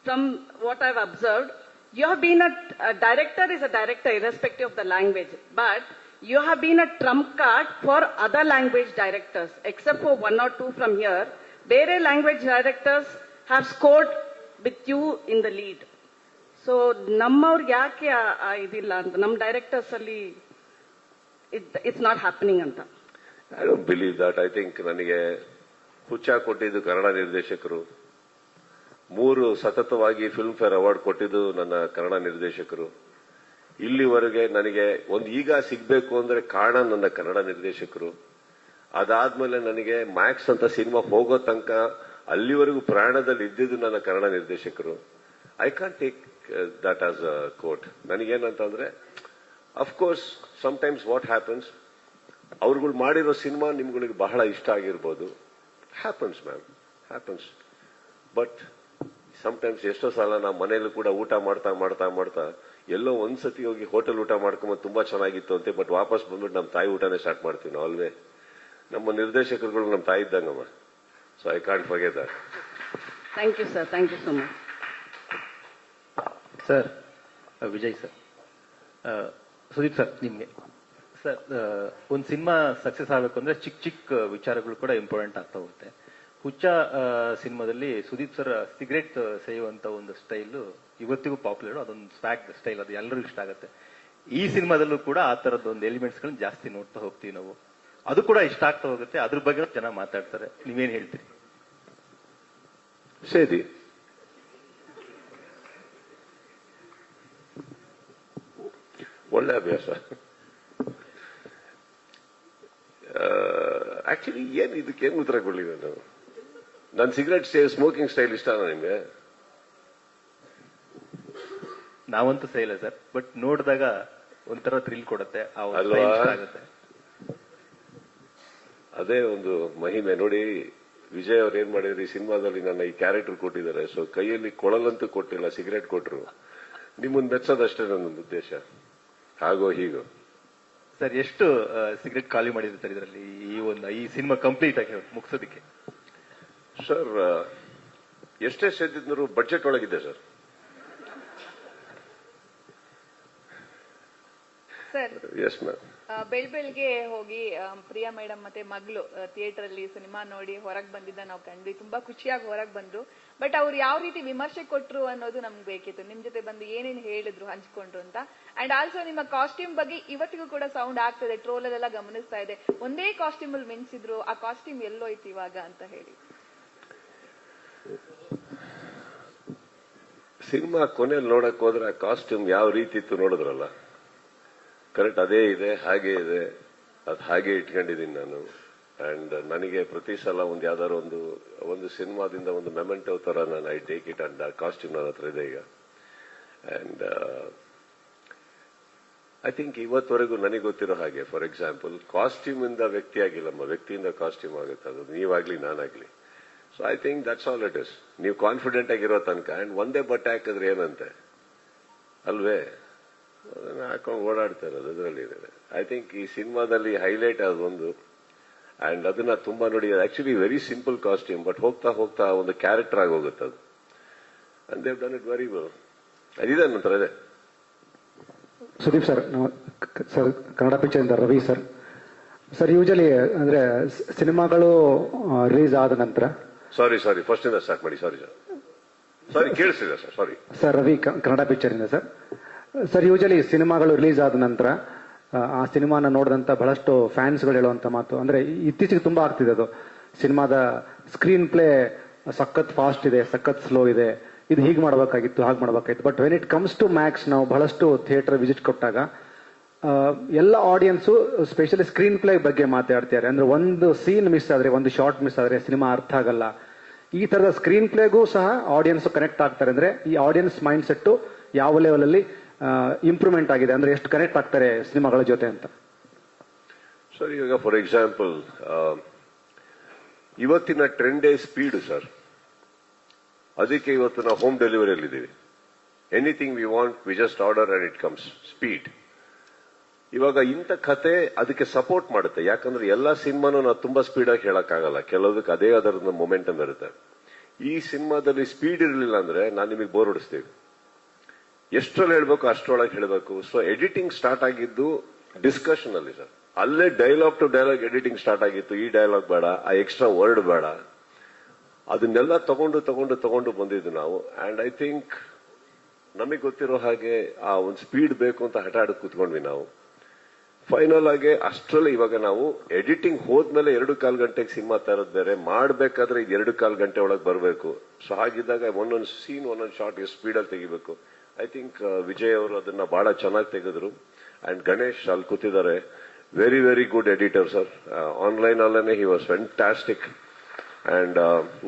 from what I've observed, you have been a director is a director irrespective of the language, but you have been a trump card for other language directors, except for 1 or 2 from here. ಬೇರೆ language directors have scored with you in the lead. So ನಮ್ಮವ್ರಿಗೆ ಯಾಕೆ ಇದಿಲ್ಲ ಅಂತ, ನಮ್ಮ directors ಅಲ್ಲಿ it's not happening ಅಂತ. I don't believe that. I think ನನಗೆ ಹುಚ್ಚ ಕೊಟ್ಟಿದ್ದು ಕನ್ನಡ ನಿರ್ದೇಶಕರು, 3 ಸತತವಾಗಿ ಫಿಲ್ಮ್ ಫೇರ್ ಅವಾರ್ಡ್ ಕೊಟ್ಟಿದ್ದು ನನ್ನ ಕನ್ನಡ ನಿರ್ದೇಶಕರು. ಇಲ್ಲಿವರೆಗೆ ನನಗೆ ಒಂದು ಈಗ ಸಿಗ್ಬೇಕು ಅಂದ್ರೆ ಕಾರಣ ನನ್ನ ಕನ್ನಡ ನಿರ್ದೇಶಕರು. ಅದಾದ್ಮೇಲೆ ನನಗೆ ಮ್ಯಾಕ್ಸ್ ಅಂತ ಸಿನಿಮಾ ಹೋಗೋ ತನಕ ಅಲ್ಲಿವರೆಗೂ ಪ್ರಾಣದಲ್ಲಿ ಇದ್ದಿದ್ದು ನನ್ನ ಕನ್ನಡ ನಿರ್ದೇಶಕರು. I can't take that as a quote. ನನಗೇನಂತಂದ್ರೆ, ಅಫ್ಕೋರ್ಸ್ ಸಮ್ಟೈಮ್ಸ್ ವಾಟ್ ಹ್ಯಾಪನ್ಸ್, ಅವ್ರುಗಳು ಮಾಡಿರೋ ಸಿನಿಮಾ ನಿಮ್ಗಳಿಗೆ ಬಹಳ ಇಷ್ಟ ಆಗಿರ್ಬೋದು. Happens ma'am, happens. But sometimes ಎಷ್ಟೋ ಸಲ ನಾವು ಮನೆಯಲ್ಲೂ ಕೂಡ ಊಟ ಮಾಡ್ತಾ ಮಾಡ್ತಾ ಮಾಡ್ತಾ ಎಲ್ಲೋ ಒಂದ್ಸತಿ ಹೋಗಿ ಹೋಟೆಲ್ ಊಟ ಮಾಡ್ಕೊಂಬಂದು ತುಂಬಾ ಚೆನ್ನಾಗಿತ್ತು ಅಂತೆ, ಬಟ್ ವಾಪಸ್ ಬಂದ್ಬಿಟ್ಟು ನಮ್ಮ ತಾಯಿ ಊಟನೇ ಸ್ಟಾರ್ಟ್ ಮಾಡ್ತೀವಿ ನಾವು ಅಲ್ವೇ. ನಮ್ಮ ನಿರ್ದೇಶಕರುಗಳು ನಮ್ಮ ತಾಯಿ ಇದ್ದಂಗಮ್ಮ. So I can't forget that. Thank you sir, thank you so much. Sir, Vijay sir, Sudeep sir, ನಿಮ್ಗೆ ಸರ್, ಒಂದು ಸಿನಿಮಾ ಸಕ್ಸಸ್ ಆಗಬೇಕು ಅಂದ್ರೆ ಚಿಕ್ಕ ಚಿಕ್ಕ ವಿಚಾರಗಳು ಕೂಡ ಇಂಪಾರ್ಟೆಂಟ್ ಆಗ್ತಾ ಹೋಗುತ್ತೆ. ಹುಚ್ಚ ಸಿನಿಮಾದಲ್ಲಿ ಸುದೀಪ್ ಸರ್ ಸಿಗರೇಟ್ ಸೇಯುವಂತ ಒಂದು ಸ್ಟೈಲ್ ಇವತ್ತಿಗೂ ಪಾಪ್ಯುಲರ್. ಅದೊಂದು ಸ್ವ್ಯಾಗ್ ಸ್ಟೈಲ್, ಅದು ಎಲ್ಲರಿಗೂ ಇಷ್ಟ ಆಗುತ್ತೆ. ಈ ಸಿನಿಮಾದಲ್ಲೂ ಕೂಡ ಆ ತರದ ಒಂದು ಎಲಿಮೆಂಟ್ಸ್ ಗಳನ್ನ ಜಾಸ್ತಿ ನೋಡ್ತಾ ಹೋಗ್ತೀವಿ ನಾವು. ಅದು ಕೂಡ ಇಷ್ಟ ಆಗ್ತಾ ಹೋಗುತ್ತೆ. ಅದ್ರ ಬಗ್ಗೆ ಜನ ಮಾತಾಡ್ತಾರೆ. ನೀವೇನ್ ಹೇಳ್ತೀರಿ? ಸೇದಿ ಒಳ್ಳೆ ಅಭ್ಯಾಸ. ಆಕ್ಚುಲಿ ಏನ್ ಇದಕ್ಕೇನು ಉತ್ತರ ಕೊಡ್ಲಿ ನಾನು? ನನ್ನ ಸಿಗರೇಟ್ ಸ್ಮೋಕಿಂಗ್ ಸ್ಟೈಲ್ ಇಷ್ಟನಾ ನಿಮ್ಗೆ? ನಾವಂತೂ ಸೇಲ್ಲ ಸರ್, ಬಟ್ ನೋಡಿದಾಗ ಒಂಥರ ಥ್ರಿಲ್ ಕೊಡುತ್ತೆ. ಅದೇ ಒಂದು ಮಹಿಮೆ ನೋಡಿ. ವಿಜಯ್ ಅವ್ರು ಏನ್ ಮಾಡಿದ್ರು, ಈ ಸಿನಿಮಾದಲ್ಲಿ ನನ್ನ ಈ ಕ್ಯಾರೆಕ್ಟರ್ ಕೊಟ್ಟಿದ್ದಾರೆ. ಸೊ ಕೈಯಲ್ಲಿ ಕೊಳಲಂತೂ ಕೊಟ್ಟಿಲ್ಲ, ಸಿಗರೇಟ್ ಕೊಟ್ರು. ನಿಮ್ಮನ್ನ ಮೆಚ್ಚೋದಷ್ಟೇ ನನ್ನ ಉದ್ದೇಶ. ಹಾಗೋ ಹೀಗೋ ಸರ್, ಎಷ್ಟು ಸಿಗರೇಟ್ ಖಾಲಿ ಮಾಡಿದ್ರು ಸರ್ ಇದರಲ್ಲಿ, ಈ ಸಿನಿಮಾ ಕಂಪ್ಲೀಟ್ ಆಗಿ ಮುಗಿಸೋದಕ್ಕೆ? ಸರ್, ಎಷ್ಟೇ ಸೇದಿದ್ರು ಬಡ್ಜೆಟ್ ಒಳಗಿದೆ ಸರ್. Sir, yes ma'am. ಬೆಳ್ಬೆಳ್ಗೆ ಹೋಗಿ ಪ್ರಿಯಾ ಮೇಡಮ್ ಮತ್ತೆ ಮಗಳು ಥಿಯೇಟರ್ ಅಲ್ಲಿ ಸಿನಿಮಾ ನೋಡಿ ಹೊರಗೆ ಬಂದಿದ್ದ ನಾವು ಕಂಡ್ವಿ. ತುಂಬಾ ಖುಷಿಯಾಗಿ ಹೊರಗೆ ಬಂದ್ರು. ಬಟ್ ಅವ್ರು ಯಾವ ರೀತಿ ವಿಮರ್ಶೆ ಕೊಟ್ರು ಅನ್ನೋದು ನಮ್ಗೆ ಬೇಕಿತ್ತು. ನಿಮ್ ಜೊತೆ ಬಂದು ಏನೇನು ಹೇಳಿದ್ರು, ಹಂಚ್ಕೊಂಡ್ರು ಅಂತ. ಅಂಡ್ ಆಲ್ಸೋ ನಿಮ್ಮ ಕಾಸ್ಟ್ಯೂಮ್ ಬಗ್ಗೆ ಇವತ್ತಿಗೂ ಕೂಡ ಸೌಂಡ್ ಆಗ್ತದೆ, ಟ್ರೋಲ್ ಅಲ್ಲೆಲ್ಲ ಗಮನಿಸ್ತಾ ಇದೆ. ಒಂದೇ ಕಾಸ್ಟ್ಯೂಮ್ ಅಲ್ಲಿ ಮಿಂಚಿದ್ರು, ಆ ಕಾಸ್ಟ್ಯೂಮ್ ಎಲ್ಲೋಯ್ತು ಇವಾಗ ಅಂತ ಹೇಳಿ. ಸಿನಿಮಾ ಕೊನೆಯಲ್ಲಿ ನೋಡಕ್ ಹೋದ್ರೆ ಆ ಕಾಸ್ಟ್ಯೂಮ್ ಯಾವ ರೀತಿ ಇತ್ತು ನೋಡಿದ್ರಲ್ಲ, ಕರೆಕ್ಟ್ ಅದೇ ಇದೆ, ಹಾಗೆ ಇದೆ. ಅದು ಹಾಗೆ ಇಟ್ಕೊಂಡಿದ್ದೀನಿ ನಾನು. ಅಂಡ್ ನನಗೆ ಪ್ರತಿ ಸಲ ಒಂದು ಯಾವ್ದಾದ್ರು ಒಂದು ಸಿನಿಮಾದಿಂದ ಒಂದು ಮೆಮೆಂಟೋ ತರ ನಾನು ಐ ಟೇಕ್ ಇಟ್. ಅಂಡ್ ಆ ಕಾಸ್ಟ್ಯೂಮ್ ನನ್ನ ಹತ್ರ ಇದೆ ಈಗ. ಅಂಡ್ ಐ ಥಿಂಕ್ ಇವತ್ತವರೆಗೂ ನನಗೆ ಗೊತ್ತಿರೋ ಹಾಗೆ, ಫಾರ್ ಎಕ್ಸಾಂಪಲ್, ಕಾಸ್ಟ್ಯೂಮ್ ಇಂದ ವ್ಯಕ್ತಿ ಆಗಿಲ್ಲಮ್ಮ, ವ್ಯಕ್ತಿಯಿಂದ ಕಾಸ್ಟ್ಯೂಮ್ ಆಗುತ್ತೆ. ಅದು ನೀವಾಗ್ಲಿ ನಾನಾಗ್ಲಿ. So I think that's all it is. ನೀವು ಕಾನ್ಫಿಡೆಂಟ್ ಆಗಿರೋ ತನಕ. ಅಂಡ್ ಒಂದೇ ಬಟ್ಟೆ ಹಾಕಿದ್ರೆ ಏನಂತೆ ಅಲ್ವೇ, ಅದನ್ನ ಹಾಕೊಂಡು ಓಡಾಡ್ತಾ ಇರೋದು ಅದರಲ್ಲಿ ಇದೆ. ಐ ಥಿಂಕ್ ಈ ಸಿನಿಮಾದಲ್ಲಿ ಹೈಲೈಟ್ ಅದೊಂದು. ಅಂಡ್ ಅದನ್ನ ತುಂಬಾ ನೋಡಿ, actually very simple costume, but ಹೋಗ್ತಾ ಹೋಗ್ತಾ ಒಂದು ಕ್ಯಾರೆಕ್ಟರ್ ಆಗಿ ಹೋಗುತ್ತೆ ಅದು. And they've done it very well. ಅದಿದೆ ನಂತರ ಇದೆ. Sudeep sir, sir Kannada picture ಇಂದ ರವಿ ಸರ್. ಸರ್ ಯೂಶಲಿ ಅಂದ್ರೆ ಸಿನಿಮಾಗಳು ರಿಲೀಸ್ ಆದ ನಂತರ ಸಾರಿ ಫಸ್ಟ್ ಇಂದ ಸ್ಟಾರ್ಟ್ ಮಾಡಿ. ಸಾರಿ ಕೇಳಿಸಿದೆ sir. Sorry sir, Ravi Kannada picture ಇಂದ ಸರ್. ಸರ್ ಯೂಶಲಿ ಸಿನಿಮಾಗಳು ರಿಲೀಸ್ ಆದ ನಂತರ ಆ ಸಿನಿಮಾನ ನೋಡಿದಂತ ಬಹಳಷ್ಟು ಫ್ಯಾನ್ಸ್ಗಳು ಹೇಳುವಂತ ಮಾತು ಅಂದ್ರೆ ಇತ್ತೀಚೆಗೆ ತುಂಬಾ ಆಗ್ತಿದೆ ಅದು, ಸಿನಿಮಾದ ಸ್ಕ್ರೀನ್ ಪ್ಲೇ ಸಖತ್ ಫಾಸ್ಟ್ ಇದೆ, ಸಖತ್ ಸ್ಲೋ ಇದೆ, ಇದು ಹೀಗೆ ಮಾಡಬೇಕಾಗಿತ್ತು, ಹಾಗೆ ಮಾಡಬೇಕಾಗಿತ್ತು. But when it comes to Max, ನಾವು ಬಹಳಷ್ಟು ಥಿಯೇಟರ್ ವಿಸಿಟ್ ಕೊಟ್ಟಾಗ ಎಲ್ಲ ಆಡಿಯನ್ಸು ಸ್ಪೆಷಲಿ ಸ್ಕ್ರೀನ್ ಪ್ಲೇ ಬಗ್ಗೆ ಮಾತಾಡ್ತಾರೆ. ಅಂದ್ರೆ ಒಂದು ಸೀನ್ ಮಿಸ್ ಆದ್ರೆ, ಒಂದು ಶಾರ್ಟ್ ಮಿಸ್ ಆದ್ರೆ ಸಿನಿಮಾ ಅರ್ಥ ಆಗಲ್ಲ. ಈ ತರದ ಸ್ಕ್ರೀನ್ ಪ್ಲೇಗೂ ಸಹ ಆಡಿಯನ್ಸ್ ಕನೆಕ್ಟ್ ಆಗ್ತಾರೆ. ಅಂದ್ರೆ ಈ ಆಡಿಯನ್ಸ್ ಮೈಂಡ್ ಸೆಟ್ ಯಾವ ಲೆವೆಲ್ ಅಲ್ಲಿ ಇಂಪ್ರೂವ್ಮೆಂಟ್ ಆಗಿದೆ, ಅಂದ್ರೆ ಎಷ್ಟು ಕನೆಕ್ಟ್ ಆಗ್ತಾರೆ ಸಿನಿಮಾಗಳ ಜೊತೆ ಅಂತ. ಸರ್ ಇವಾಗ ಫಾರ್ ಎಕ್ಸಾಂಪಲ್ ಇವತ್ತಿನ ಟ್ರೆಂಡೇ ಸ್ಪೀಡ್ ಸರ್. ಅದಕ್ಕೆ ಇವತ್ತು ನಾವು ಹೋಮ್ ಡೆಲಿವರಿಯಲ್ಲಿ ಇದ್ದೀವಿ. Anything we want we just order and it comes. Speed. ಇವಾಗ ಇಂಥ ಕತೆ ಅದಕ್ಕೆ ಸಪೋರ್ಟ್ ಮಾಡುತ್ತೆ. ಯಾಕಂದ್ರೆ ಎಲ್ಲಾ ಸಿನಿಮಾನು ನಾವು ತುಂಬಾ ಸ್ಪೀಡ್ ಆಗಿ ಹೇಳಕ್ಕಾಗಲ್ಲ, ಕೆಲವದಕ್ಕೆ ಅದೇ ಅದರ ಮೊಮೆಂಟಮ್ ಇರುತ್ತೆ. ಈ ಸಿನಿಮಾದಲ್ಲಿ ಸ್ಪೀಡ್ ಇರಲಿಲ್ಲ ಅಂದ್ರೆ ನಾನು ನಿಮಗೆ ಬೋರ್ ಹೊಡಿಸ್ತೀವಿ. ಎಷ್ಟರಲ್ಲಿ ಹೇಳ್ಬೇಕು ಅಷ್ಟರೊಳಗೆ ಹೇಳಬೇಕು. ಸೊ ಎಡಿಟಿಂಗ್ ಸ್ಟಾರ್ಟ್ ಆಗಿದ್ದು ಡಿಸ್ಕಷನ್ ಅಲ್ಲಿ ಸರ್. ಅಲ್ಲೇ dialogue to dialogue editing start ಆಗಿತ್ತು. ಈ ಡೈಲಾಗ್ ಬೇಡ, ಆ ಎಕ್ಸ್ಟ್ರಾ ವರ್ಡ್ ಬೇಡ, ಅದನ್ನೆಲ್ಲ ತಗೊಂಡು ಬಂದಿದ್ದು ನಾವು. ಅಂಡ್ ಐ ಥಿಂಕ್ ನಮಗೆ ಗೊತ್ತಿರೋ ಹಾಗೆ ಆ ಒಂದು ಸ್ಪೀಡ್ ಬೇಕು ಅಂತ ಹಠ ಆಡಕ್ ಕೂತ್ಕೊಂಡ್ವಿ ನಾವು. ಫೈನಲ್ ಆಗಿ ಅಷ್ಟರಲ್ಲಿ ಇವಾಗ ನಾವು ಎಡಿಟಿಂಗ್ ಹೋದ್ಮೇಲೆ 2.25 ಗಂಟೆಗೆ ಸಿನಿಮಾ ತರೋದು ಬೇರೆ, ಮಾಡ್ಬೇಕಾದ್ರೆ 2.25 ಗಂಟೆ ಒಳಗೆ ಬರಬೇಕು. ಸೊ ಹಾಗಿದ್ದಾಗ ಒಂದೊಂದು ಸೀನ್ ಒಂದೊಂದು ಶಾರ್ಟ್ ಎಷ್ಟು ಸ್ಪೀಡಲ್ಲಿ ತೆಗಿಬೇಕು. ಐ ಥಿಂಕ್ ವಿಜಯ್ ಅವರು ಅದನ್ನ ಬಹಳ ಚೆನ್ನಾಗಿ ತೆಗೆದ್ರು. ಅಂಡ್ ಗಣೇಶ್ ಅಲ್ಲಿ ಕೂತಿದ್ದಾರೆ, very very good editor sir. Online ಅಲ್ಲೇ ಹಿ ವಾಸ್ ಫ್ಯಾಂಟಾಸ್ಟಿಕ್. ಅಂಡ್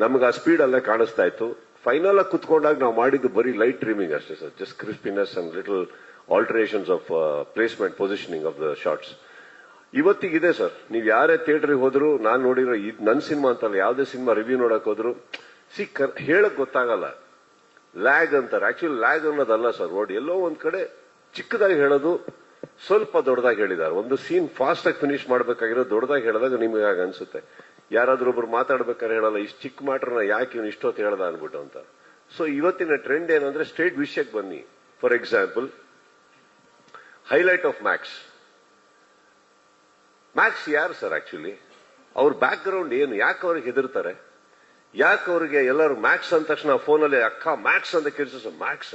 ನಮ್ಗೆ ಆ ಸ್ಪೀಡ್ ಅಲ್ಲೇ ಕಾಣಿಸ್ತಾ ಇತ್ತು. ಫೈನಲ್ ಆಗಿ ಕುತ್ಕೊಂಡಾಗ ನಾವು ಮಾಡಿದ್ದು ಬರೀ ಲೈಟ್ ಟ್ರಿಮಿಂಗ್ ಅಷ್ಟೇ sir. Just crispiness and little alterations of placement, positioning of the shots. ಇವತ್ತಿಗಿದೆ ಸರ್. ನೀವು ಯಾರೇ ಥಿಯೇಟರ್ಗೆ ಹೋದ್ರು, ನಾನು ನೋಡಿರೋ ನನ್ನ ಸಿನಿಮಾ ಅಂತಲ್ಲ, ಯಾವುದೇ ಸಿನಿಮಾ ರಿವ್ಯೂ ನೋಡಕ್ ಹೋದ್ರು ಹೇಳಕ್ ಗೊತ್ತಾಗಲ್ಲ. ಲ್ಯಾಗ್ ಅಂತಾರೆ. ಆಕ್ಚುಲಿ ಲ್ಯಾಗ್ ಅನ್ನೋದಲ್ಲ ಸರ್ ವರ್ಡ್. ಎಲ್ಲೋ ಒಂದ್ ಕಡೆ ಚಿಕ್ಕದಾಗಿ ಹೇಳೋದು, ಸ್ವಲ್ಪ ದೊಡ್ಡದಾಗಿ ಹೇಳಿದ್ದಾರೆ. ಒಂದು ಸೀನ್ ಫಾಸ್ಟ್ ಆಗಿ ಫಿನಿಶ್ ಮಾಡ್ಬೇಕಾಗಿರೋ ದೊಡ್ಡದಾಗಿ ಹೇಳಿದಾಗ ನಿಮಗೆ ಆಗ ಅನ್ಸುತ್ತೆ. ಯಾರಾದ್ರೂ ಒಬ್ರು ಮಾತಾಡ್ಬೇಕಾದ್ರೆ ಹೇಳಲ್ಲ, ಇಷ್ಟು ಚಿಕ್ಕ ಮ್ಯಾಟ್ರನ್ನ ಯಾಕೆ ಇವನು ಇಷ್ಟೊತ್ತು ಹೇಳ್ದ ಅನ್ಬಿಟ್ಟು ಅಂತ. ಸೊ ಇವತ್ತಿನ ಟ್ರೆಂಡ್ ಏನಂದ್ರೆ ಸ್ಟ್ರೇಟ್ ವಿಷಯಕ್ಕೆ ಬನ್ನಿ. For example highlight of Max. Max ಯಾರು ಸರ್ ಆಕ್ಚುಲಿ? ಅವ್ರ ಬ್ಯಾಕ್ ಗ್ರೌಂಡ್ ಏನು? ಯಾಕೆ ಅವ್ರಿಗೆ ಹೆದರ್ತಾರೆ? ಯಾಕೆ ಅವ್ರಿಗೆ ಎಲ್ಲರೂ ಮ್ಯಾಕ್ಸ್ ಅಂದ ತಕ್ಷಣ ಫೋನಲ್ಲಿ ಅಕ್ಕ ಮ್ಯಾಕ್ಸ್ ಅಂತ ಕೇಳಿಸ, ಮ್ಯಾಕ್ಸ್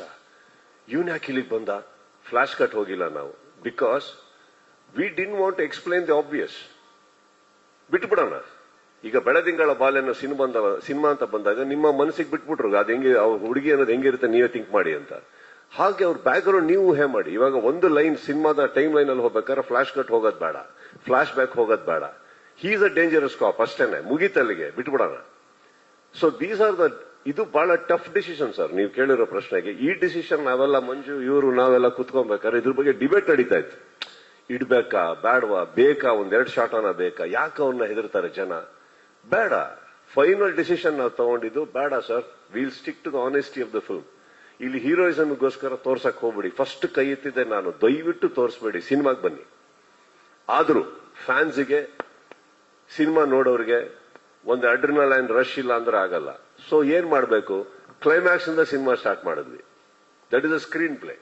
ಇವನ್ ಯಾಕೆ ಇಲ್ಲಿಗೆ ಬಂದ? ಫ್ಲಾಶ್ ಕಟ್ ಹೋಗಿಲ್ಲ ನಾವು. Because we didn't want to explain the obvious. ಬಿಟ್ಬಿಡೋಣ. ಈಗ ಬೆಳದಿಂಗಳ ಬಾಲೆನ್ನೋ ಸಿನಿಮಾ ಅಂತ ಬಂದಾಗ ನಿಮ್ಮ ಮನಸ್ಸಿಗೆ ಬಿಟ್ಬಿಟ್ರು ಅದು ಹೆಂಗೆ, ಅವ್ರ ಹುಡುಗಿ ಅನ್ನೋದು ಹೆಂಗಿರುತ್ತೆ ನೀವೇ ಥಿಂಕ್ ಮಾಡಿ ಅಂತ. ಹಾಗೆ ಅವ್ರ ಬ್ಯಾಕ್ ಗ್ರೌಂಡ್ ನೀವು ಹೇ ಮಾಡಿ. ಇವಾಗ ಒಂದು ಲೈನ್ ಸಿನಿಮಾದ ಟೈಮ್ ಲೈನ್ ಅಲ್ಲಿ ಹೋಗ್ಬೇಕಾದ್ರೆ ಫ್ಲಾಶ್ ಕಟ್ ಹೋಗೋದು ಬೇಡ, ಫ್ಲಾಶ್ ಬ್ಯಾಕ್ ಹೋಗೋದು ಬೇಡ. ಹೀ ಇಸ್ ಅ ಡೇಂಜರಸ್ ಕಾಪ್ ಅಷ್ಟೇನೆ, ಮುಗಿತಲ್ಲಿಗೆ ಬಿಟ್ಬಿಡೋಣ. ಸೊ ದೀಸ್ ಆರ್ ದ, ಇದು ಬಹಳ ಟಫ್ ಡಿಸಿಷನ್ ಸರ್. ನೀವು ಕೇಳಿರೋ ಪ್ರಶ್ನೆಗೆ ಈ ಡಿಸಿಷನ್ ನಾವೆಲ್ಲ ಮಂಜು ಇವರು ನಾವೆಲ್ಲ ಕುತ್ಕೊಬೇಕಾದ್ರೆ ಇದ್ರ ಬಗ್ಗೆ ಡಿಬೇಟ್ ನಡೀತಾ ಇತ್ತು. ಇಡ್ಬೇಕಾ ಬೇಡವಾ, ಬೇಕಾ ಒಂದೆರಡು ಶಾಟ್ ಅನ್ನ ಬೇಕಾ, ಯಾಕೆ ಅವನ್ನ ಹೆದರ್ತಾರೆ ಜನ? ಬೇಡ. ಫೈನಲ್ ಡಿಸಿಷನ್ ನಾವು ತಗೊಂಡಿದ್ದು ಬೇಡ sir, will stick to the honesty of the film. ಇಲ್ಲಿ ಹೀರೋಯಿಸಮ್ಗೋಸ್ಕರ ತೋರ್ಸಕ್ ಹೋಗ್ಬಿಡಿ. ಫಸ್ಟ್ ಕೈ ಎತ್ತಿದ್ದೆ ನಾನು, ದಯವಿಟ್ಟು ತೋರಿಸ್ಬೇಡಿ, ಸಿನಿಮಾಗೆ ಬನ್ನಿ. ಆದ್ರೂ ಫ್ಯಾನ್ಸ್ಗೆ, ಸಿನಿಮಾ ನೋಡೋರಿಗೆ ಒಂದು ಅಡ್ರಿನಲೈನ್ ರಶ್ ಇಲ್ಲ ಅಂದ್ರೆ ಆಗಲ್ಲ. ಸೊ ಏನ್ ಮಾಡಬೇಕು? ಕ್ಲೈಮ್ಯಾಕ್ಸ್ ಇಂದ ಸಿನಿಮಾ ಸ್ಟಾರ್ಟ್ ಮಾಡಿದ್ವಿ. That is a screenplay.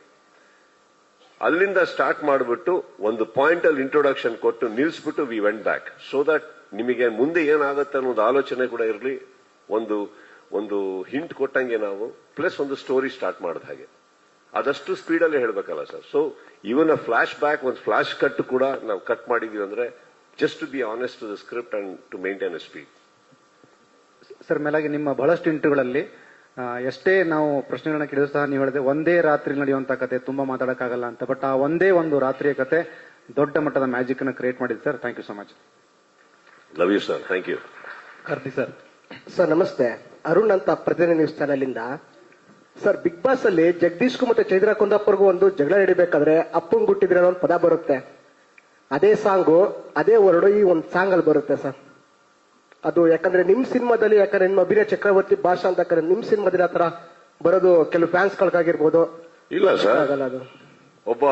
ಅಲ್ಲಿಂದ ಸ್ಟಾರ್ಟ್ ಮಾಡಿಬಿಟ್ಟು ಒಂದು ಪಾಯಿಂಟ್ ಅಲ್ಲಿ ಇಂಟ್ರೊಡಕ್ಷನ್ ಕೊಟ್ಟು ನಿಲ್ಸ್ಬಿಟ್ಟು we went back. So that ನಿಮಗೆ ಮುಂದೆ ಏನಾಗುತ್ತೆ ಅನ್ನೋದು ಆಲೋಚನೆ ಕೂಡ ಇರಲಿ, ಒಂದು ಹಿಂಟ್ ಕೊಟ್ಟಂಗೆ ನಾವು, ಪ್ಲಸ್ ಒಂದು ಸ್ಟೋರಿ ಸ್ಟಾರ್ಟ್ ಮಾಡಿದ ಹಾಗೆ. ಅದಷ್ಟು ಸ್ಪೀಡಲ್ಲೇ ಹೇಳ್ಬೇಕಲ್ಲ sir. So even a flashback, ಒಂದು ಫ್ಲಾಶ್ ಕಟ್ ಕೂಡ ನಾವು ಕಟ್ ಮಾಡಿದೀವಿ ಅಂದ್ರೆ just to be honest to the script and to maintain a speed. Sir, ಮೇಲಾಗಿ ನಿಮ್ಮ ಬಹಳಷ್ಟು ಇಂಟರ್ವ್ಯೂಗಳಲ್ಲಿ ಎಷ್ಟೇ ನಾವು ಪ್ರಶ್ನೆಗಳನ್ನ ಕೇಳಿದ್ರು ಸಹ ನೀವು ಹೇಳಿದೆ ಒಂದೇ ರಾತ್ರಿ ನಡೆಯುವಂತ ಕತೆ ತುಂಬಾ ಮಾತಾಡಕ್ಕಾಗಲ್ಲ ಅಂತ. ಬಟ್ ಆ ಒಂದೇ ಒಂದು ರಾತ್ರಿಯ ಕತೆ ದೊಡ್ಡ ಮಟ್ಟದ ಮ್ಯಾಜಿಕ್ ಅನ್ನು ಕ್ರಿಯೇಟ್ ಮಾಡಿದೆ sir. Thank you so much. Love you sir. Thank you. Karthi sir. Sir ನಮಸ್ತೆ, ಅರುಣ್ ಅಂತ ಪ್ರತಿನಿಧಿ ನ್ಯೂಸ್ ಚಾನೆಲ್ ಇಂದ. ಸರ್, ಬಿಗ್ ಬಾಸ್ ಅಲ್ಲಿ ಜಗದೀಶ್ಗೂ ಮತ್ತೆ ಚೈತ್ರ ಕುಂದಾಪುರ್ಗೂ ಒಂದು ಜಗಳ ನಡಿಬೇಕಾದ್ರೆ ಅಪ್ಪಂಗ್ ಗುಟ್ಟಿದ್ರೆ ಒಂದು ಪದ ಬರುತ್ತೆ. ಅದೇ ಸಾಂಗು, ಅದೇ ವರ್ಡು ಈ ಒಂದು ಸಾಂಗ್ ಅಲ್ಲಿ ಬರುತ್ತೆ ಸರ್. ಅದು ಯಾಕಂದ್ರೆ ನಿಮ್ ಸಿನಿಮಾದಲ್ಲಿ, ಯಾಕಂದ್ರೆ ನಿಮ್ಮ ಅಭಿನಯ ಚಕ್ರವರ್ತಿ ಭಾಷಾ ಅಂತ ನಿಮ್ ಸಿನಿಮಾದಲ್ಲಿ ಆತರ ಬರೋದು ಕೆಲವು ಫ್ಯಾನ್ಸ್ ಗಳಿಗಾಗಿರ್ಬೋದು. ಇಲ್ಲ ಸರ್, ಆಗಲ್ಲ. ಅದು ಒಬ್ಬ